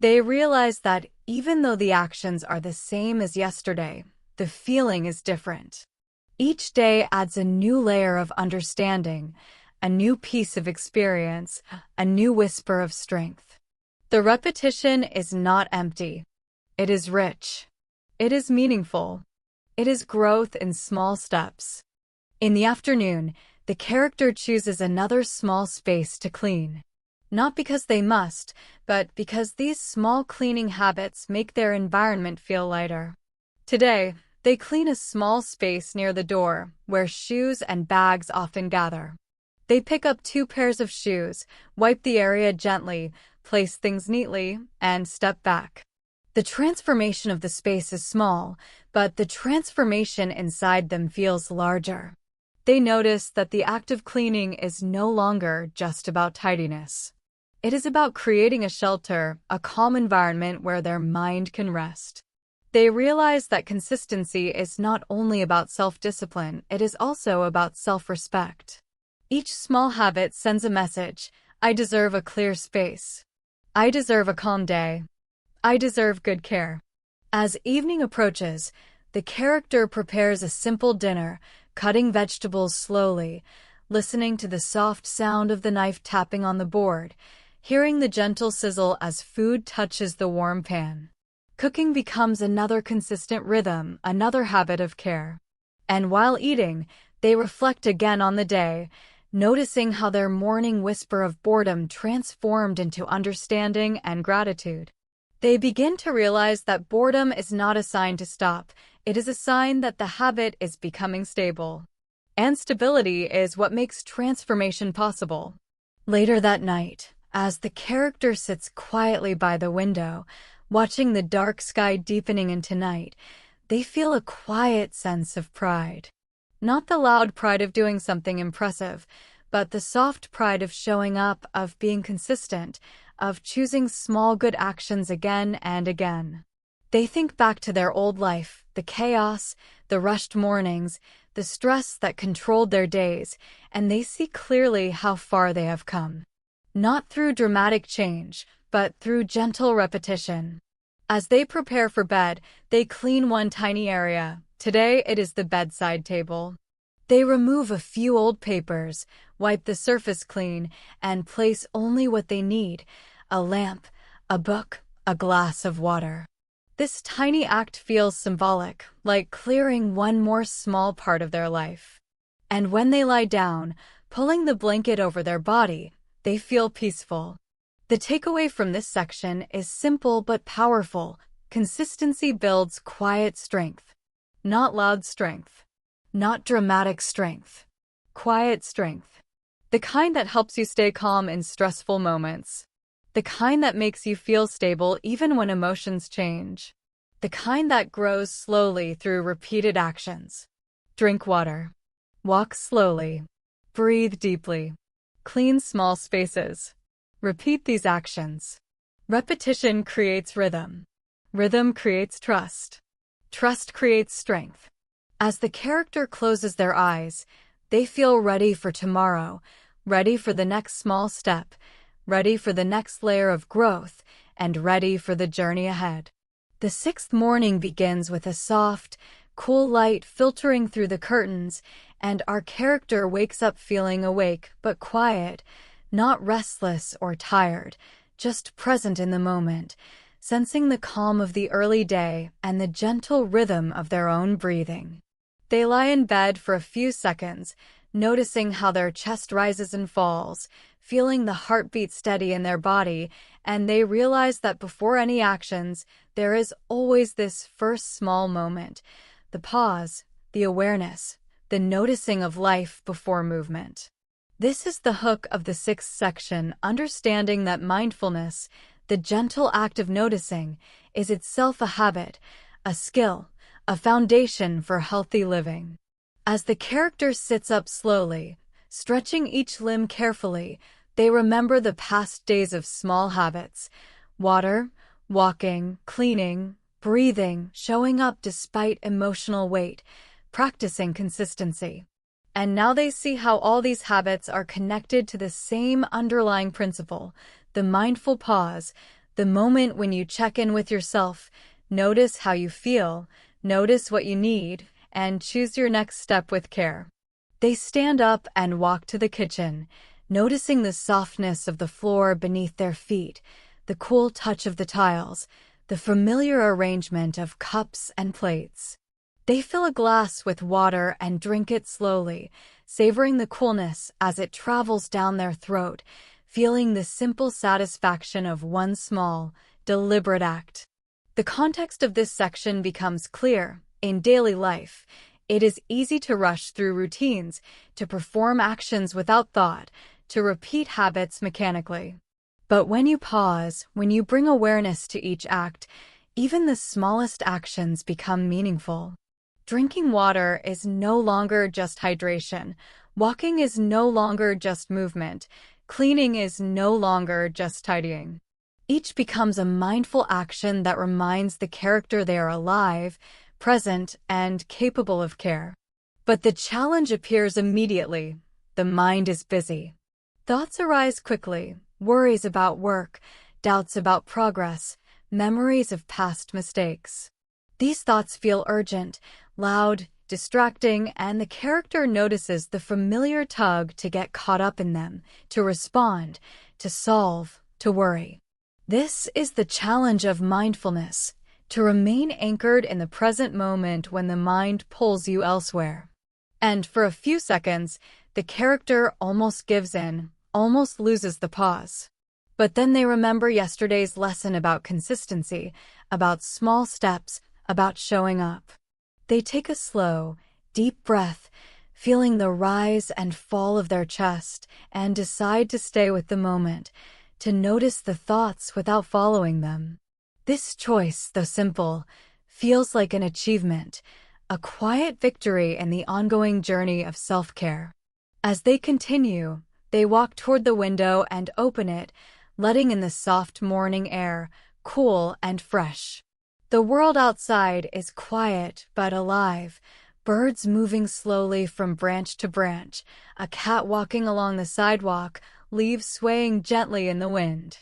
[SPEAKER 1] They realize that even though the actions are the same as yesterday, the feeling is different. Each day adds a new layer of understanding, a new piece of experience, a new whisper of strength. The repetition is not empty. It is rich. It is meaningful. It is growth in small steps. In the afternoon, the character chooses another small space to clean. Not because they must, but because these small cleaning habits make their environment feel lighter. Today, they clean a small space near the door, where shoes and bags often gather. They pick up 2 pairs of shoes, wipe the area gently, place things neatly, and step back. The transformation of the space is small, but the transformation inside them feels larger. They notice that the act of cleaning is no longer just about tidiness. It is about creating a shelter, a calm environment where their mind can rest. They realize that consistency is not only about self-discipline, it is also about self-respect. Each small habit sends a message: I deserve a clear space. I deserve a calm day. I deserve good care. As evening approaches, the character prepares a simple dinner, cutting vegetables slowly, listening to the soft sound of the knife tapping on the board, hearing the gentle sizzle as food touches the warm pan. Cooking becomes another consistent rhythm, another habit of care. And while eating, they reflect again on the day, noticing how their morning whisper of boredom transformed into understanding and gratitude. They begin to realize that boredom is not a sign to stop, it is a sign that the habit is becoming stable. And stability is what makes transformation possible. Later that night, as the character sits quietly by the window, watching the dark sky deepening into night, they feel a quiet sense of pride. Not the loud pride of doing something impressive, but the soft pride of showing up, of being consistent, of choosing small good actions again and again. They think back to their old life, the chaos, the rushed mornings, the stress that controlled their days, and they see clearly how far they have come. Not through dramatic change, but through gentle repetition. As they prepare for bed, they clean one tiny area. Today it is the bedside table. They remove a few old papers, wipe the surface clean, and place only what they need: a lamp, a book, a glass of water. This tiny act feels symbolic, like clearing one more small part of their life. And when they lie down, pulling the blanket over their body, they feel peaceful. The takeaway from this section is simple but powerful. Consistency builds quiet strength. Not loud strength. Not dramatic strength. Quiet strength. The kind that helps you stay calm in stressful moments. The kind that makes you feel stable even when emotions change. The kind that grows slowly through repeated actions. Drink water. Walk slowly. Breathe deeply. Clean small spaces. Repeat these actions. Repetition creates rhythm. Rhythm creates trust. Trust creates strength. As the character closes their eyes, they feel ready for tomorrow, ready for the next small step, ready for the next layer of growth, and ready for the journey ahead. The 6th morning begins with a soft, cool light filtering through the curtains, and our character wakes up feeling awake but quiet, not restless or tired, just present in the moment, sensing the calm of the early day and the gentle rhythm of their own breathing. They lie in bed for a few seconds, noticing how their chest rises and falls, feeling the heartbeat steady in their body, and they realize that before any actions, there is always this first small moment, the pause, the awareness, the noticing of life before movement. This is the hook of the sixth section, understanding that mindfulness, the gentle act of noticing, is itself a habit, a skill, a foundation for healthy living. As the character sits up slowly, stretching each limb carefully, they remember the past days of small habits: water, walking, cleaning, breathing, showing up despite emotional weight, practicing consistency. And now they see how all these habits are connected to the same underlying principle, the mindful pause, the moment when you check in with yourself, notice how you feel, notice what you need, and choose your next step with care. They stand up and walk to the kitchen, noticing the softness of the floor beneath their feet, the cool touch of the tiles, the familiar arrangement of cups and plates. They fill a glass with water and drink it slowly, savoring the coolness as it travels down their throat, feeling the simple satisfaction of one small, deliberate act. The context of this section becomes clear. In daily life, it is easy to rush through routines, to perform actions without thought, to repeat habits mechanically. But when you pause, when you bring awareness to each act, even the smallest actions become meaningful. Drinking water is no longer just hydration. Walking is no longer just movement. Cleaning is no longer just tidying. Each becomes a mindful action that reminds the character they are alive, present, and capable of care. But the challenge appears immediately. The mind is busy. Thoughts arise quickly, worries about work, doubts about progress, memories of past mistakes. These thoughts feel urgent, loud, distracting, and the character notices the familiar tug to get caught up in them, to respond, to solve, to worry. This is the challenge of mindfulness, to remain anchored in the present moment when the mind pulls you elsewhere. And for a few seconds, the character almost gives in, almost loses the pause. But then they remember yesterday's lesson about consistency, about small steps, about showing up. They take a slow, deep breath, feeling the rise and fall of their chest, and decide to stay with the moment, to notice the thoughts without following them. This choice, though simple, feels like an achievement, a quiet victory in the ongoing journey of self-care. As they continue, they walk toward the window and open it, letting in the soft morning air, cool and fresh. The world outside is quiet but alive, birds moving slowly from branch to branch, a cat walking along the sidewalk, leaves swaying gently in the wind.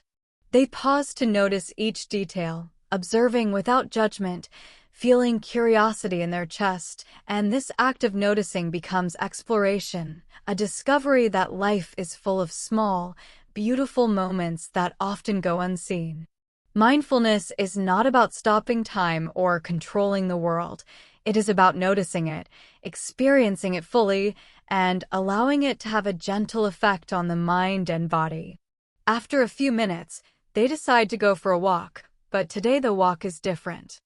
[SPEAKER 1] They pause to notice each detail, observing without judgment, feeling curiosity in their chest, and this act of noticing becomes exploration, a discovery that life is full of small, beautiful moments that often go unseen. Mindfulness is not about stopping time or controlling the world. It is about noticing it, experiencing it fully, and allowing it to have a gentle effect on the mind and body. After a few minutes, they decide to go for a walk, but today the walk is different.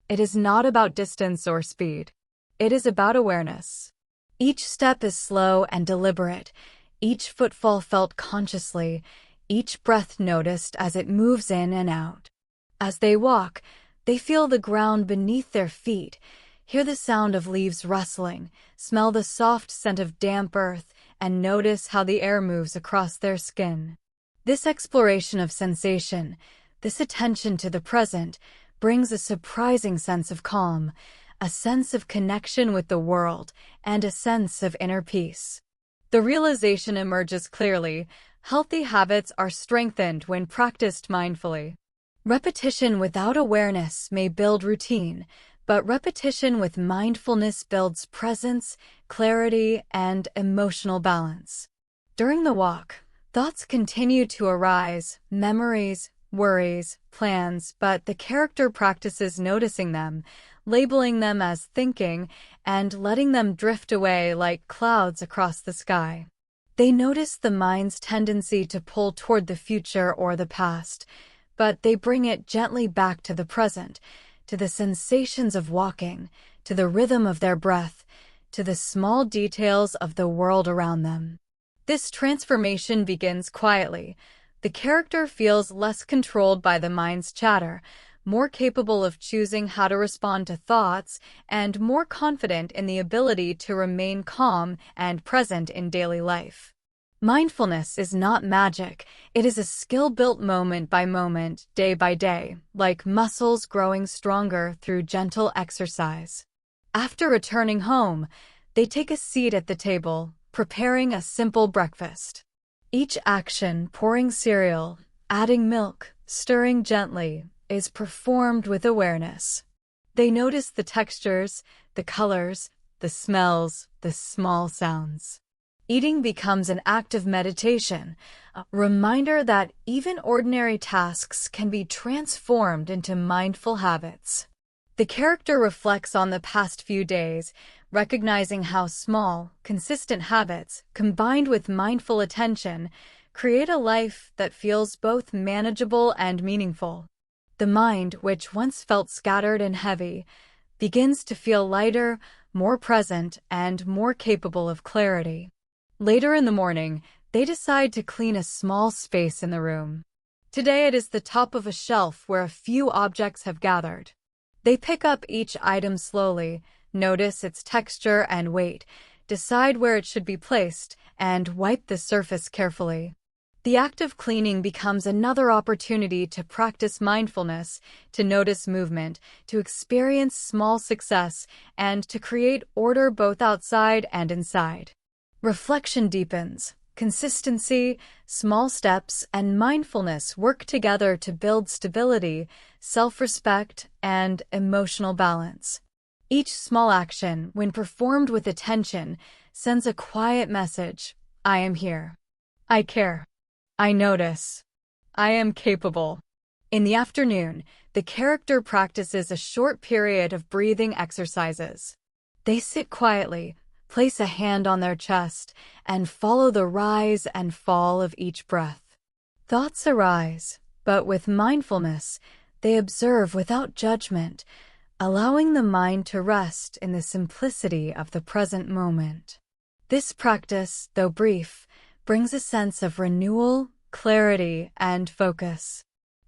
[SPEAKER 1] It is not about distance or speed. It is about awareness. Each step is slow and deliberate, each footfall felt consciously, each breath noticed as it moves in and out. As they walk, they feel the ground beneath their feet, hear the sound of leaves rustling, smell the soft scent of damp earth, and notice how the air moves across their skin. This exploration of sensation, this attention to the present, brings a surprising sense of calm, a sense of connection with the world, and a sense of inner peace. The realization emerges clearly: healthy habits are strengthened when practiced mindfully. Repetition without awareness may build routine, but repetition with mindfulness builds presence, clarity, and emotional balance. During the walk, Thoughts continue to arise, memories, worries, plans, but the character practices noticing them, labeling them as thinking, and letting them drift away like clouds across the sky. They notice the mind's tendency to pull toward the future or the past, but they bring it gently back to the present, to the sensations of walking, to the rhythm of their breath, to the small details of the world around them. This transformation begins quietly. The character feels less controlled by the mind's chatter, more capable of choosing how to respond to thoughts, and more confident in the ability to remain calm and present in daily life. Mindfulness is not magic. It is a skill built moment by moment, day by day, like muscles growing stronger through gentle exercise. After returning home, they take a seat at the table, preparing a simple breakfast. Each action, pouring cereal, adding milk, stirring gently, is performed with awareness. They notice the textures, the colors, the smells, the small sounds. Eating becomes an act of meditation, a reminder that even ordinary tasks can be transformed into mindful habits. The character reflects on the past few days, recognizing how small, consistent habits, combined with mindful attention, create a life that feels both manageable and meaningful. The mind, which once felt scattered and heavy, begins to feel lighter, more present, and more capable of clarity. Later in the morning, they decide to clean a small space in the room. Today it is the top of a shelf where a few objects have gathered. They pick up each item slowly, notice its texture and weight, decide where it should be placed, and wipe the surface carefully. The act of cleaning becomes another opportunity to practice mindfulness, to notice movement, to experience small success, and to create order both outside and inside. Reflection deepens. Consistency, small steps, and mindfulness work together to build stability, self-respect, and emotional balance. Each small action, when performed with attention, sends a quiet message: I am here. I care. I notice. I am capable. In the afternoon, the character practices a short period of breathing exercises. They sit quietly, place a hand on their chest, and follow the rise and fall of each breath. Thoughts arise, but with mindfulness, they observe without judgment, allowing the mind to rest in the simplicity of the present moment. This practice, though brief, brings a sense of renewal, clarity, and focus.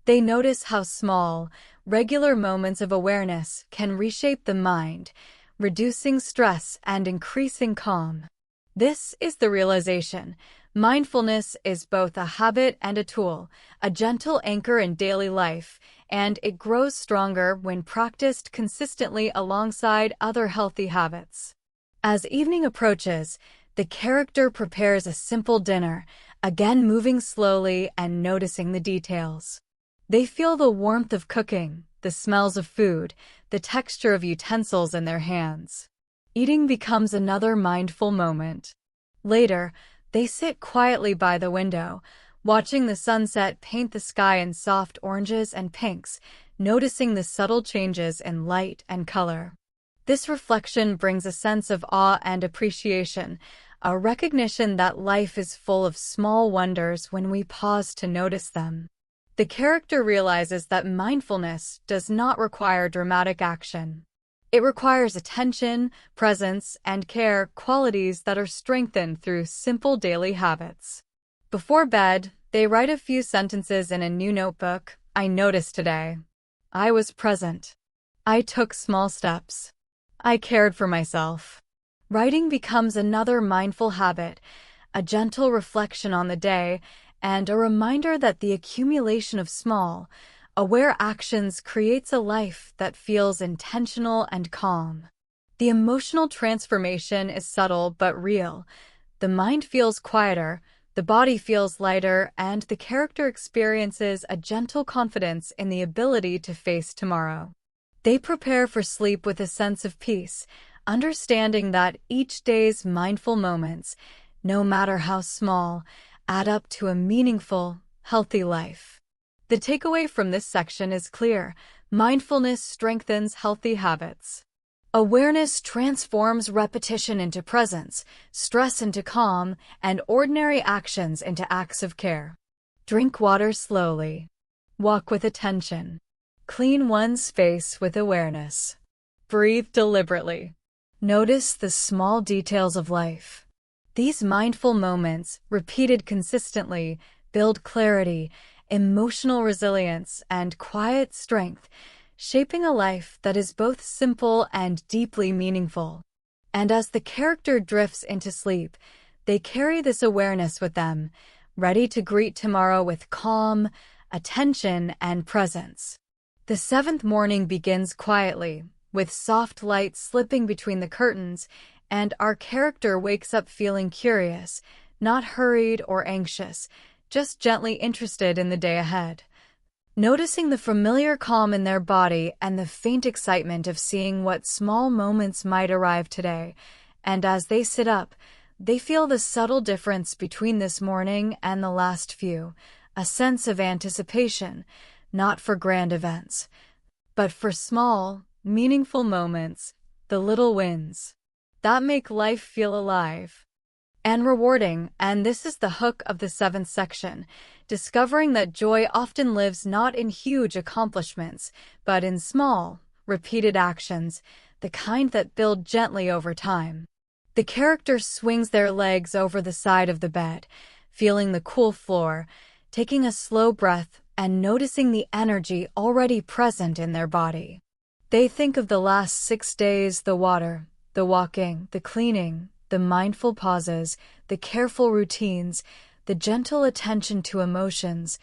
[SPEAKER 1] They notice how small, regular moments of awareness can reshape the mind, reducing stress and increasing calm. This is the realization. Mindfulness is both a habit and a tool, a gentle anchor in daily life, and it grows stronger when practiced consistently alongside other healthy habits. As evening approaches, the character prepares a simple dinner, again moving slowly and noticing the details. They feel the warmth of cooking, the smells of food, the texture of utensils in their hands. Eating becomes another mindful moment. Later, they sit quietly by the window, watching the sunset paint the sky in soft oranges and pinks, noticing the subtle changes in light and color. This reflection brings a sense of awe and appreciation, a recognition that life is full of small wonders when we pause to notice them. The character realizes that mindfulness does not require dramatic action. It requires attention, presence, and care, qualities that are strengthened through simple daily habits. Before bed, they write a few sentences in a new notebook. I noticed today. I was present. I took small steps. I cared for myself. Writing becomes another mindful habit, a gentle reflection on the day, and a reminder that the accumulation of small, aware actions creates a life that feels intentional and calm. The emotional transformation is subtle but real. The mind feels quieter, the body feels lighter, and the character experiences a gentle confidence in the ability to face tomorrow. They prepare for sleep with a sense of peace, understanding that each day's mindful moments, no matter how small, add up to a meaningful, healthy life. The takeaway from this section is clear. Mindfulness strengthens healthy habits. Awareness transforms repetition into presence, stress into calm, and ordinary actions into acts of care. Drink water slowly. Walk with attention. Clean one's face with awareness. Breathe deliberately. Notice the small details of life. These mindful moments, repeated consistently, build clarity, emotional resilience, and quiet strength, shaping a life that is both simple and deeply meaningful. And as the character drifts into sleep, they carry this awareness with them, ready to greet tomorrow with calm, attention, and presence. The seventh morning begins quietly, with soft light slipping between the curtains, and our character wakes up feeling curious, not hurried or anxious, just gently interested in the day ahead. Noticing the familiar calm in their body and the faint excitement of seeing what small moments might arrive today, and as they sit up, they feel the subtle difference between this morning and the last few, a sense of anticipation, not for grand events, but for small, meaningful moments, the little wins that make life feel alive and rewarding. And this is the hook of the seventh section, discovering that joy often lives not in huge accomplishments, but in small, repeated actions, the kind that build gently over time. The character swings their legs over the side of the bed, feeling the cool floor, taking a slow breath, and noticing the energy already present in their body. They think of the last 6 days, the water, the walking, the cleaning, the mindful pauses, the careful routines, the gentle attention to emotions,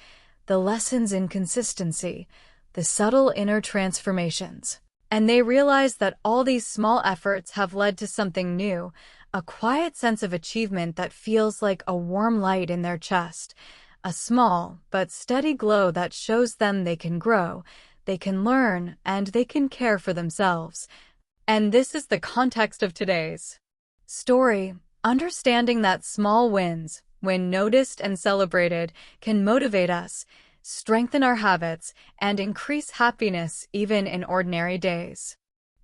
[SPEAKER 1] the lessons in consistency, the subtle inner transformations. And they realize that all these small efforts have led to something new, a quiet sense of achievement that feels like a warm light in their chest, a small but steady glow that shows them they can grow, they can learn, and they can care for themselves. And this is the context of today's story. Understanding that small wins, when noticed and celebrated, can motivate us, strengthen our habits, and increase happiness even in ordinary days.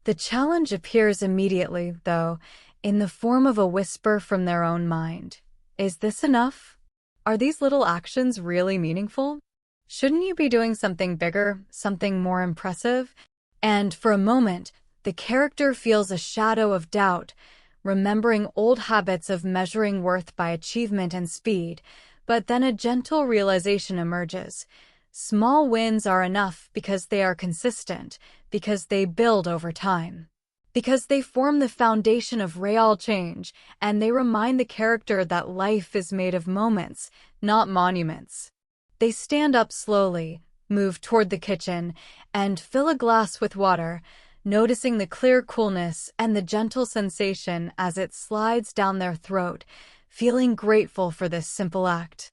[SPEAKER 1] The challenge appears immediately, though, in the form of a whisper from their own mind. Is this enough? Are these little actions really meaningful? Shouldn't you be doing something bigger, something more impressive? And for a moment, the character feels a shadow of doubt, remembering old habits of measuring worth by achievement and speed, but then a gentle realization emerges. Small wins are enough because they are consistent, because they build over time, because they form the foundation of real change, and they remind the character that life is made of moments, not monuments. They stand up slowly, move toward the kitchen, and fill a glass with water, noticing the clear coolness and the gentle sensation as it slides down their throat, feeling grateful for this simple act.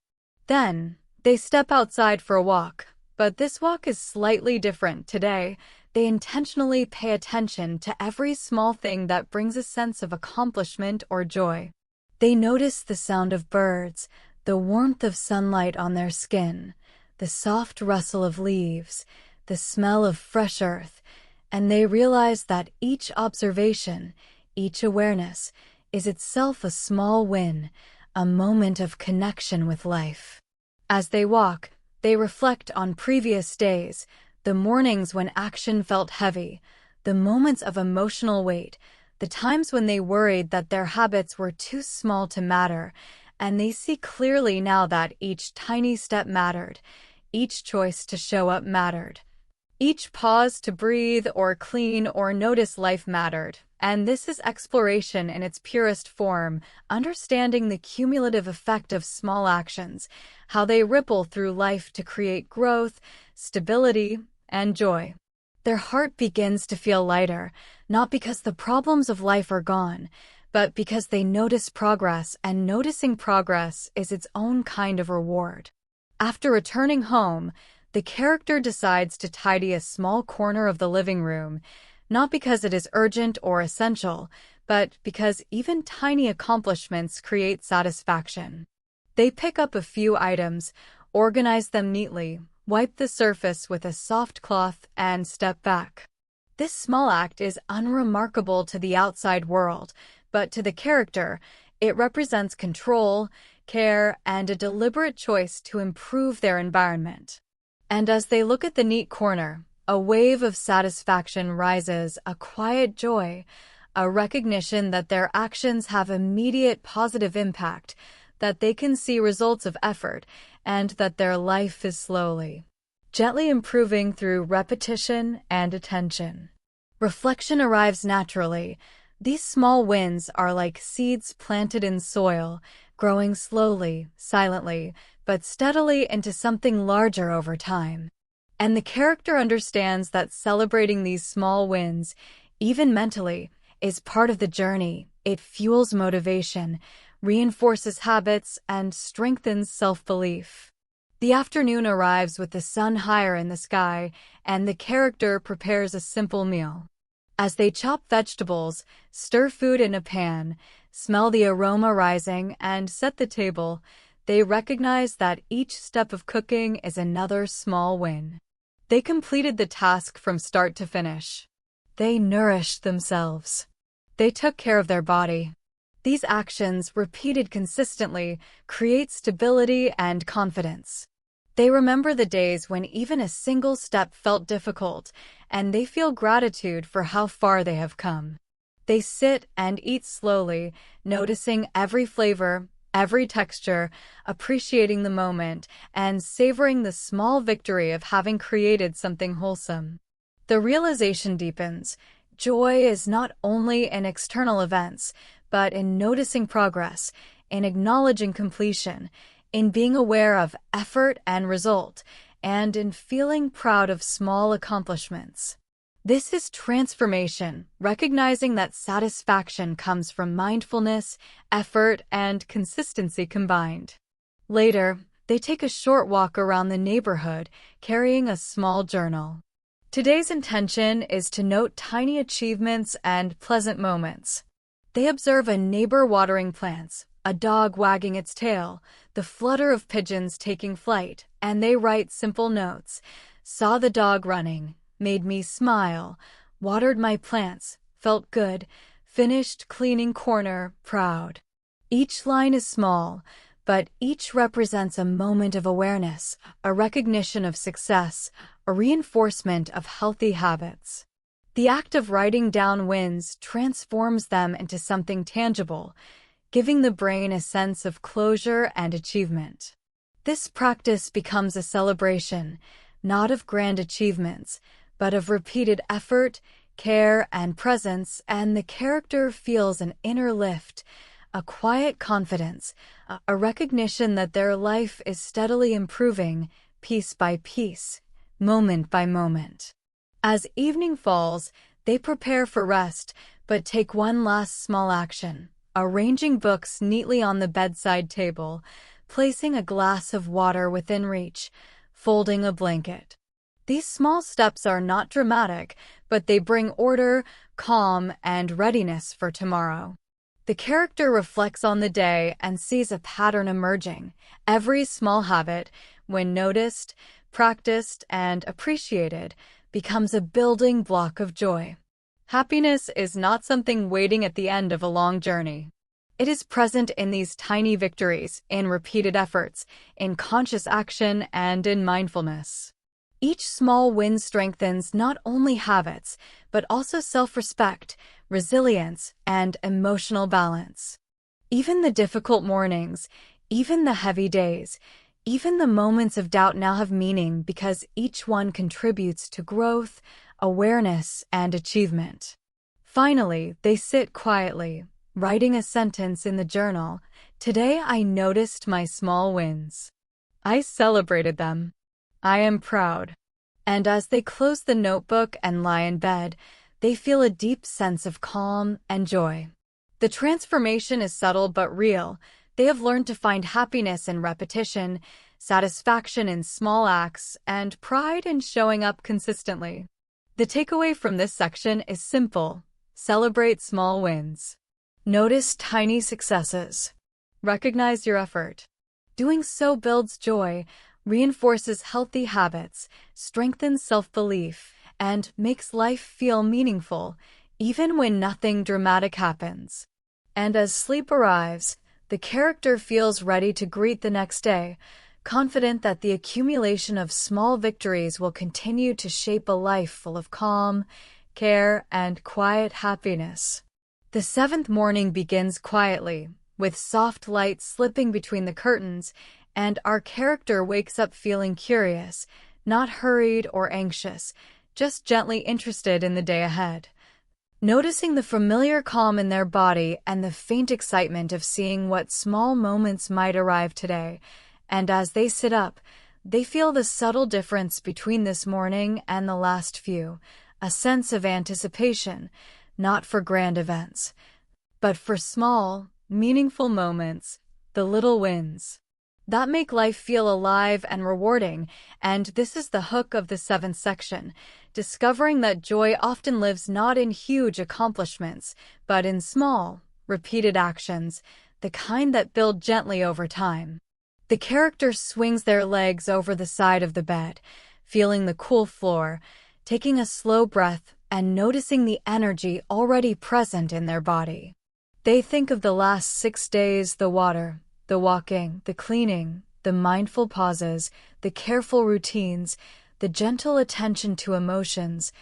[SPEAKER 1] Then, they step outside for a walk, but this walk is slightly different today. They intentionally pay attention to every small thing that brings a sense of accomplishment or joy. They notice the sound of birds, the warmth of sunlight on their skin, the soft rustle of leaves, the smell of fresh earth, and they realize that each observation, each awareness, is itself a small win, a moment of connection with life. As they walk, they reflect on previous days, the mornings when action felt heavy, the moments of emotional weight, the times when they worried that their habits were too small to matter, and they see clearly now that each tiny step mattered, each choice to show up mattered. Each pause to breathe or clean or notice life mattered, and this is exploration in its purest form, understanding the cumulative effect of small actions, how they ripple through life to create growth, stability, and joy. Their heart begins to feel lighter, not because the problems of life are gone, but because they notice progress, and noticing progress is its own kind of reward. After returning home, the character decides to tidy a small corner of the living room, not because it is urgent or essential, but because even tiny accomplishments create satisfaction. They pick up a few items, organize them neatly, wipe the surface with a soft cloth, and step back. This small act is unremarkable to the outside world, but to the character, it represents control, care, and a deliberate choice to improve their environment. And as they look at the neat corner, a wave of satisfaction rises, a quiet joy, a recognition that their actions have immediate positive impact, that they can see results of effort, and that their life is slowly, gently improving through repetition and attention. Reflection arrives naturally. These small wins are like seeds planted in soil, growing slowly, silently, but steadily into something larger over time. And the character understands that celebrating these small wins, even mentally, is part of the journey. It fuels motivation, reinforces habits, and strengthens self-belief. The afternoon arrives with the sun higher in the sky, and the character prepares a simple meal. As they chop vegetables, stir food in a pan, smell the aroma rising, and set the table, they recognize that each step of cooking is another small win. They completed the task from start to finish. They nourished themselves. They took care of their body. These actions, repeated consistently, create stability and confidence. They remember the days when even a single step felt difficult, and they feel gratitude for how far they have come. They sit and eat slowly, noticing every flavor, every texture, appreciating the moment, and savoring the small victory of having created something wholesome. The realization deepens. Joy is not only in external events, but in noticing progress, in acknowledging completion, in being aware of effort and result, and in feeling proud of small accomplishments. This is transformation, recognizing that satisfaction comes from mindfulness, effort, and consistency combined. Later, they take a short walk around the neighborhood, carrying a small journal. Today's intention is to note tiny achievements and pleasant moments. They observe a neighbor watering plants, a dog wagging its tail, the flutter of pigeons taking flight, and they write simple notes. Saw the dog running, made me smile, watered my plants, felt good, finished cleaning corner, proud. Each line is small, but each represents a moment of awareness, a recognition of success, a reinforcement of healthy habits. The act of writing down wins transforms them into something tangible, giving the brain a sense of closure and achievement. This practice becomes a celebration, not of grand achievements, but of repeated effort, care, and presence, and the character feels an inner lift, a quiet confidence, a recognition that their life is steadily improving, piece by piece, moment by moment. As evening falls, they prepare for rest, but take one last small action, arranging books neatly on the bedside table, placing a glass of water within reach, folding a blanket. These small steps are not dramatic, but they bring order, calm, and readiness for tomorrow. The character reflects on the day and sees a pattern emerging. Every small habit, when noticed, practiced, and appreciated, becomes a building block of joy. Happiness is not something waiting at the end of a long journey. It is present in these tiny victories, in repeated efforts, in conscious action, and in mindfulness. Each small win strengthens not only habits, but also self-respect, resilience, and emotional balance. Even the difficult mornings, even the heavy days, even the moments of doubt now have meaning because each one contributes to growth, awareness, and achievement. Finally, they sit quietly, writing a sentence in the journal. Today I noticed my small wins. I celebrated them. I am proud. And as they close the notebook and lie in bed, they feel a deep sense of calm and joy. The transformation is subtle but real. They have learned to find happiness in repetition, satisfaction in small acts, and pride in showing up consistently. The takeaway from this section is simple. Celebrate small wins. Notice tiny successes. Recognize your effort. Doing so builds joy, reinforces healthy habits, strengthens self-belief, and makes life feel meaningful, even when nothing dramatic happens. And as sleep arrives, the character feels ready to greet the next day, confident that the accumulation of small victories will continue to shape a life full of calm, care, and quiet happiness. The seventh morning begins quietly, with soft light slipping between the curtains, and our character wakes up feeling curious, not hurried or anxious, just gently interested in the day ahead. Noticing the familiar calm in their body and the faint excitement of seeing what small moments might arrive today, and as they sit up, they feel the subtle difference between this morning and the last few, a sense of anticipation, not for grand events, but for small, meaningful moments, the little wins that make life feel alive and rewarding. And this is the hook of the seventh section, discovering that joy often lives not in huge accomplishments, but in small, repeated actions, the kind that build gently over time. The character swings their legs over the side of the bed, feeling the cool floor, taking a slow breath and noticing the energy already present in their body. They think of the last 6 days, the water, the walking, the cleaning, the mindful pauses, the careful routines, the gentle attention to emotions,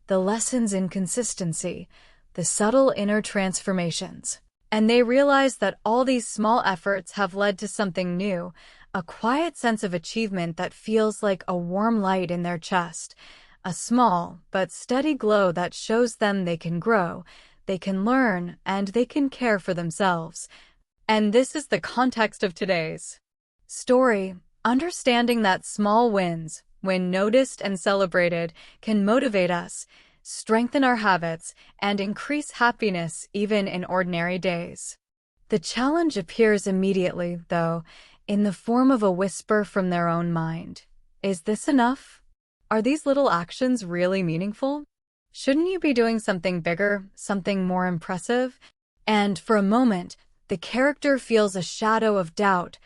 [SPEAKER 1] the lessons in consistency, the subtle inner transformations. And they realize that all these small efforts have led to something new, a quiet sense of achievement that feels like a warm light in their chest, a small but steady glow that shows them they can grow, they can learn, and they can care for themselves. And this is the context of today's story. Understanding that small wins, when noticed and celebrated, can motivate us, strengthen our habits, and increase happiness even in ordinary days. The challenge appears immediately, though, in the form of a whisper from their own mind. Is this enough? Are these little actions really meaningful? Shouldn't you be doing something bigger, something more impressive? And for a moment, the character feels a shadow of doubt,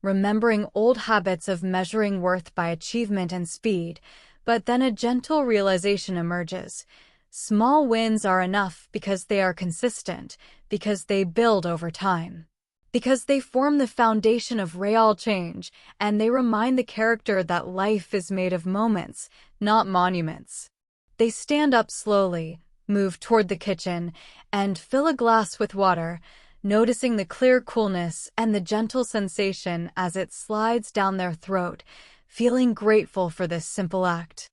[SPEAKER 1] remembering old habits of measuring worth by achievement and speed, but then a gentle realization emerges. Small wins are enough because they are consistent, because they build over time, because they form the foundation of real change, and they remind the character that life is made of moments, not monuments. They stand up slowly, move toward the kitchen, and fill a glass with water, noticing the clear coolness and the gentle sensation as it slides down their throat, feeling grateful for this simple act.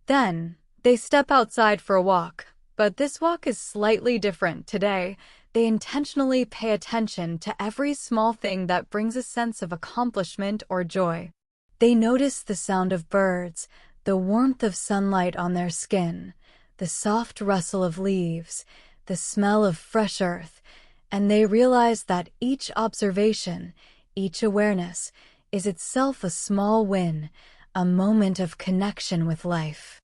[SPEAKER 1] Then, they step outside for a walk, but this walk is slightly different today. They intentionally pay attention to every small thing that brings a sense of accomplishment or joy. They notice the sound of birds, the warmth of sunlight on their skin, the soft rustle of leaves, the smell of fresh earth, and they realize that each observation, each awareness, is itself a small win, a moment of connection with life.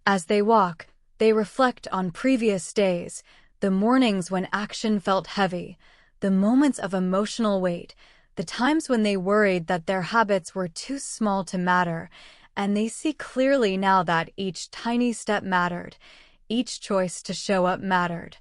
[SPEAKER 1] As they walk, they reflect on previous days, the mornings when action felt heavy, the moments of emotional weight, the times when they worried that their habits were too small to matter, and they see clearly now that each tiny step mattered, each choice to show up mattered.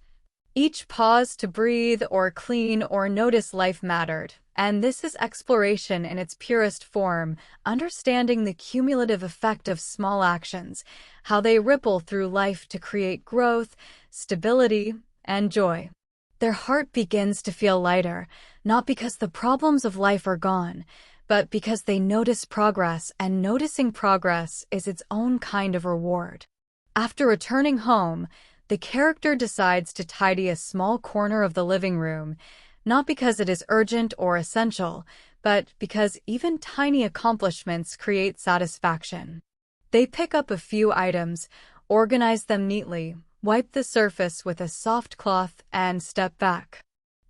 [SPEAKER 1] Each pause to breathe or clean or notice life mattered, and this is exploration in its purest form, understanding the cumulative effect of small actions, how they ripple through life to create growth, stability, and joy. Their heart begins to feel lighter, not because the problems of life are gone, but because they notice progress, and noticing progress is its own kind of reward. After returning home, the character decides to tidy a small corner of the living room, not because it is urgent or essential, but because even tiny accomplishments create satisfaction. They pick up a few items, organize them neatly, wipe the surface with a soft cloth, and step back.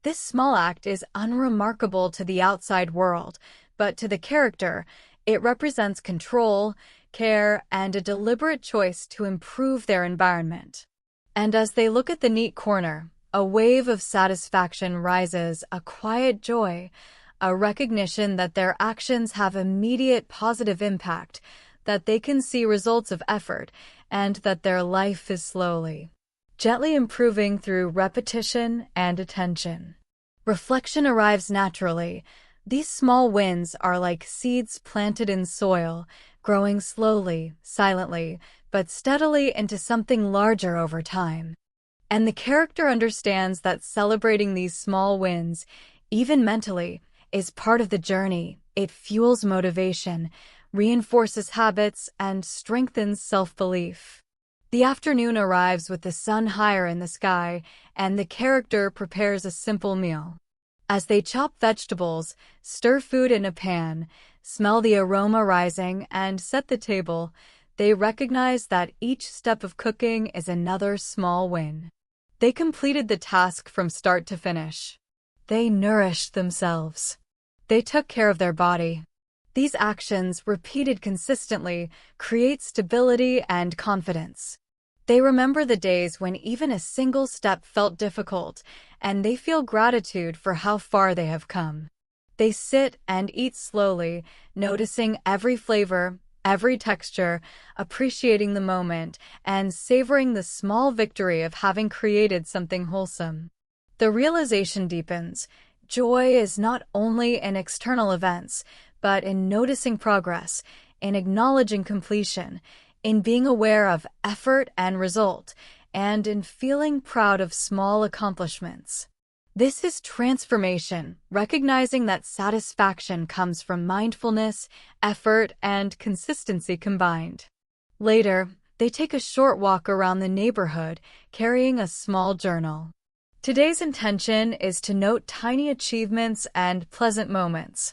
[SPEAKER 1] This small act is unremarkable to the outside world, but to the character, it represents control, care, and a deliberate choice to improve their environment. And as they look at the neat corner, a wave of satisfaction rises, a quiet joy, a recognition that their actions have immediate positive impact, that they can see results of effort, and that their life is slowly, gently improving through repetition and attention. Reflection arrives naturally. These small wins are like seeds planted in soil, growing slowly, silently, but steadily into something larger over time. And the character understands that celebrating these small wins, even mentally, is part of the journey. It fuels motivation, reinforces habits, and strengthens self-belief. The afternoon arrives with the sun higher in the sky, and the character prepares a simple meal. As they chop vegetables, stir food in a pan, smell the aroma rising, and set the table, they recognize that each step of cooking is another small win. They completed the task from start to finish. They nourished themselves. They took care of their body. These actions, repeated consistently, create stability and confidence. They remember the days when even a single step felt difficult, and they feel gratitude for how far they have come. They sit and eat slowly, noticing every flavor, every texture, appreciating the moment, and savoring the small victory of having created something wholesome. The realization deepens. Joy is not only in external events, but in noticing progress, in acknowledging completion, in being aware of effort and result, and in feeling proud of small accomplishments. This is transformation, recognizing that satisfaction comes from mindfulness, effort, and consistency combined. Later, they take a short walk around the neighborhood, carrying a small journal. Today's intention is to note tiny achievements and pleasant moments.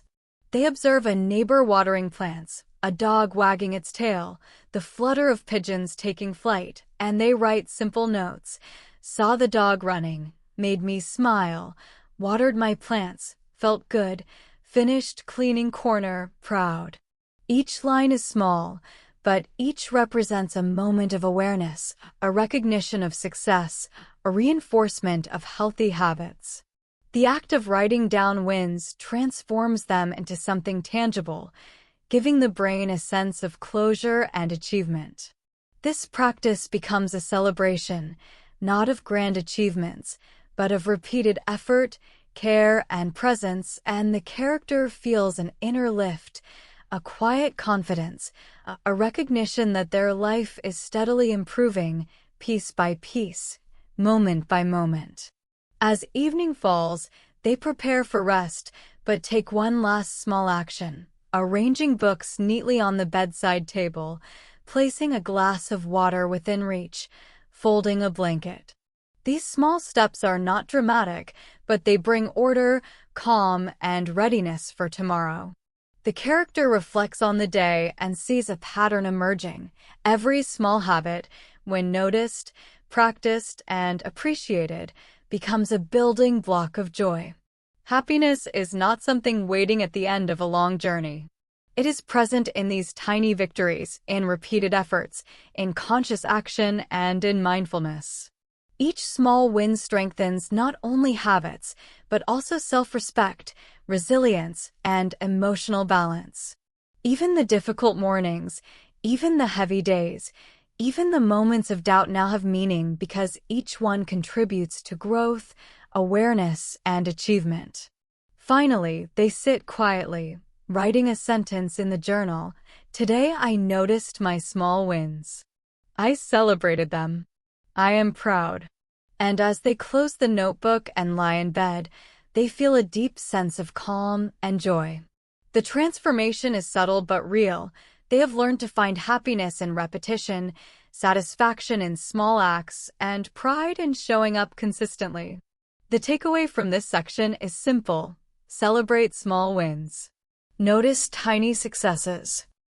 [SPEAKER 1] They observe a neighbor watering plants, a dog wagging its tail, the flutter of pigeons taking flight, and they write simple notes. Saw the dog running, made me smile, watered my plants, felt good, finished cleaning corner, proud. Each line is small, but each represents a moment of awareness, a recognition of success, a reinforcement of healthy habits. The act of writing down wins transforms them into something tangible, giving the brain a sense of closure and achievement. This practice becomes a celebration, not of grand achievements, but of repeated effort, care, and presence, and the character feels an inner lift, a quiet confidence, a recognition that their life is steadily improving, piece by piece, moment by moment. As evening falls, they prepare for rest, but take one last small action, arranging books neatly on the bedside table, placing a glass of water within reach, folding a blanket. These small steps are not dramatic, but they bring order, calm, and readiness for tomorrow. The character reflects on the day and sees a pattern emerging. Every small habit, when noticed, practiced, and appreciated, becomes a building block of joy. Happiness is not something waiting at the end of a long journey. It is present in these tiny victories, in repeated efforts, in conscious action, and in mindfulness. Each small win strengthens not only habits, but also self-respect, resilience, and emotional balance. Even the difficult mornings, even the heavy days, even the moments of doubt now have meaning because each one contributes to growth, awareness, and achievement. Finally, they sit quietly, writing a sentence in the journal. Today I noticed my small wins. I celebrated them. I am proud. And as they close the notebook and lie in bed, they feel a deep sense of calm and joy. The transformation is subtle but real. They have learned to find happiness in repetition, satisfaction in small acts, and pride in showing up consistently. The takeaway from this section is simple. Celebrate small wins. Notice tiny successes.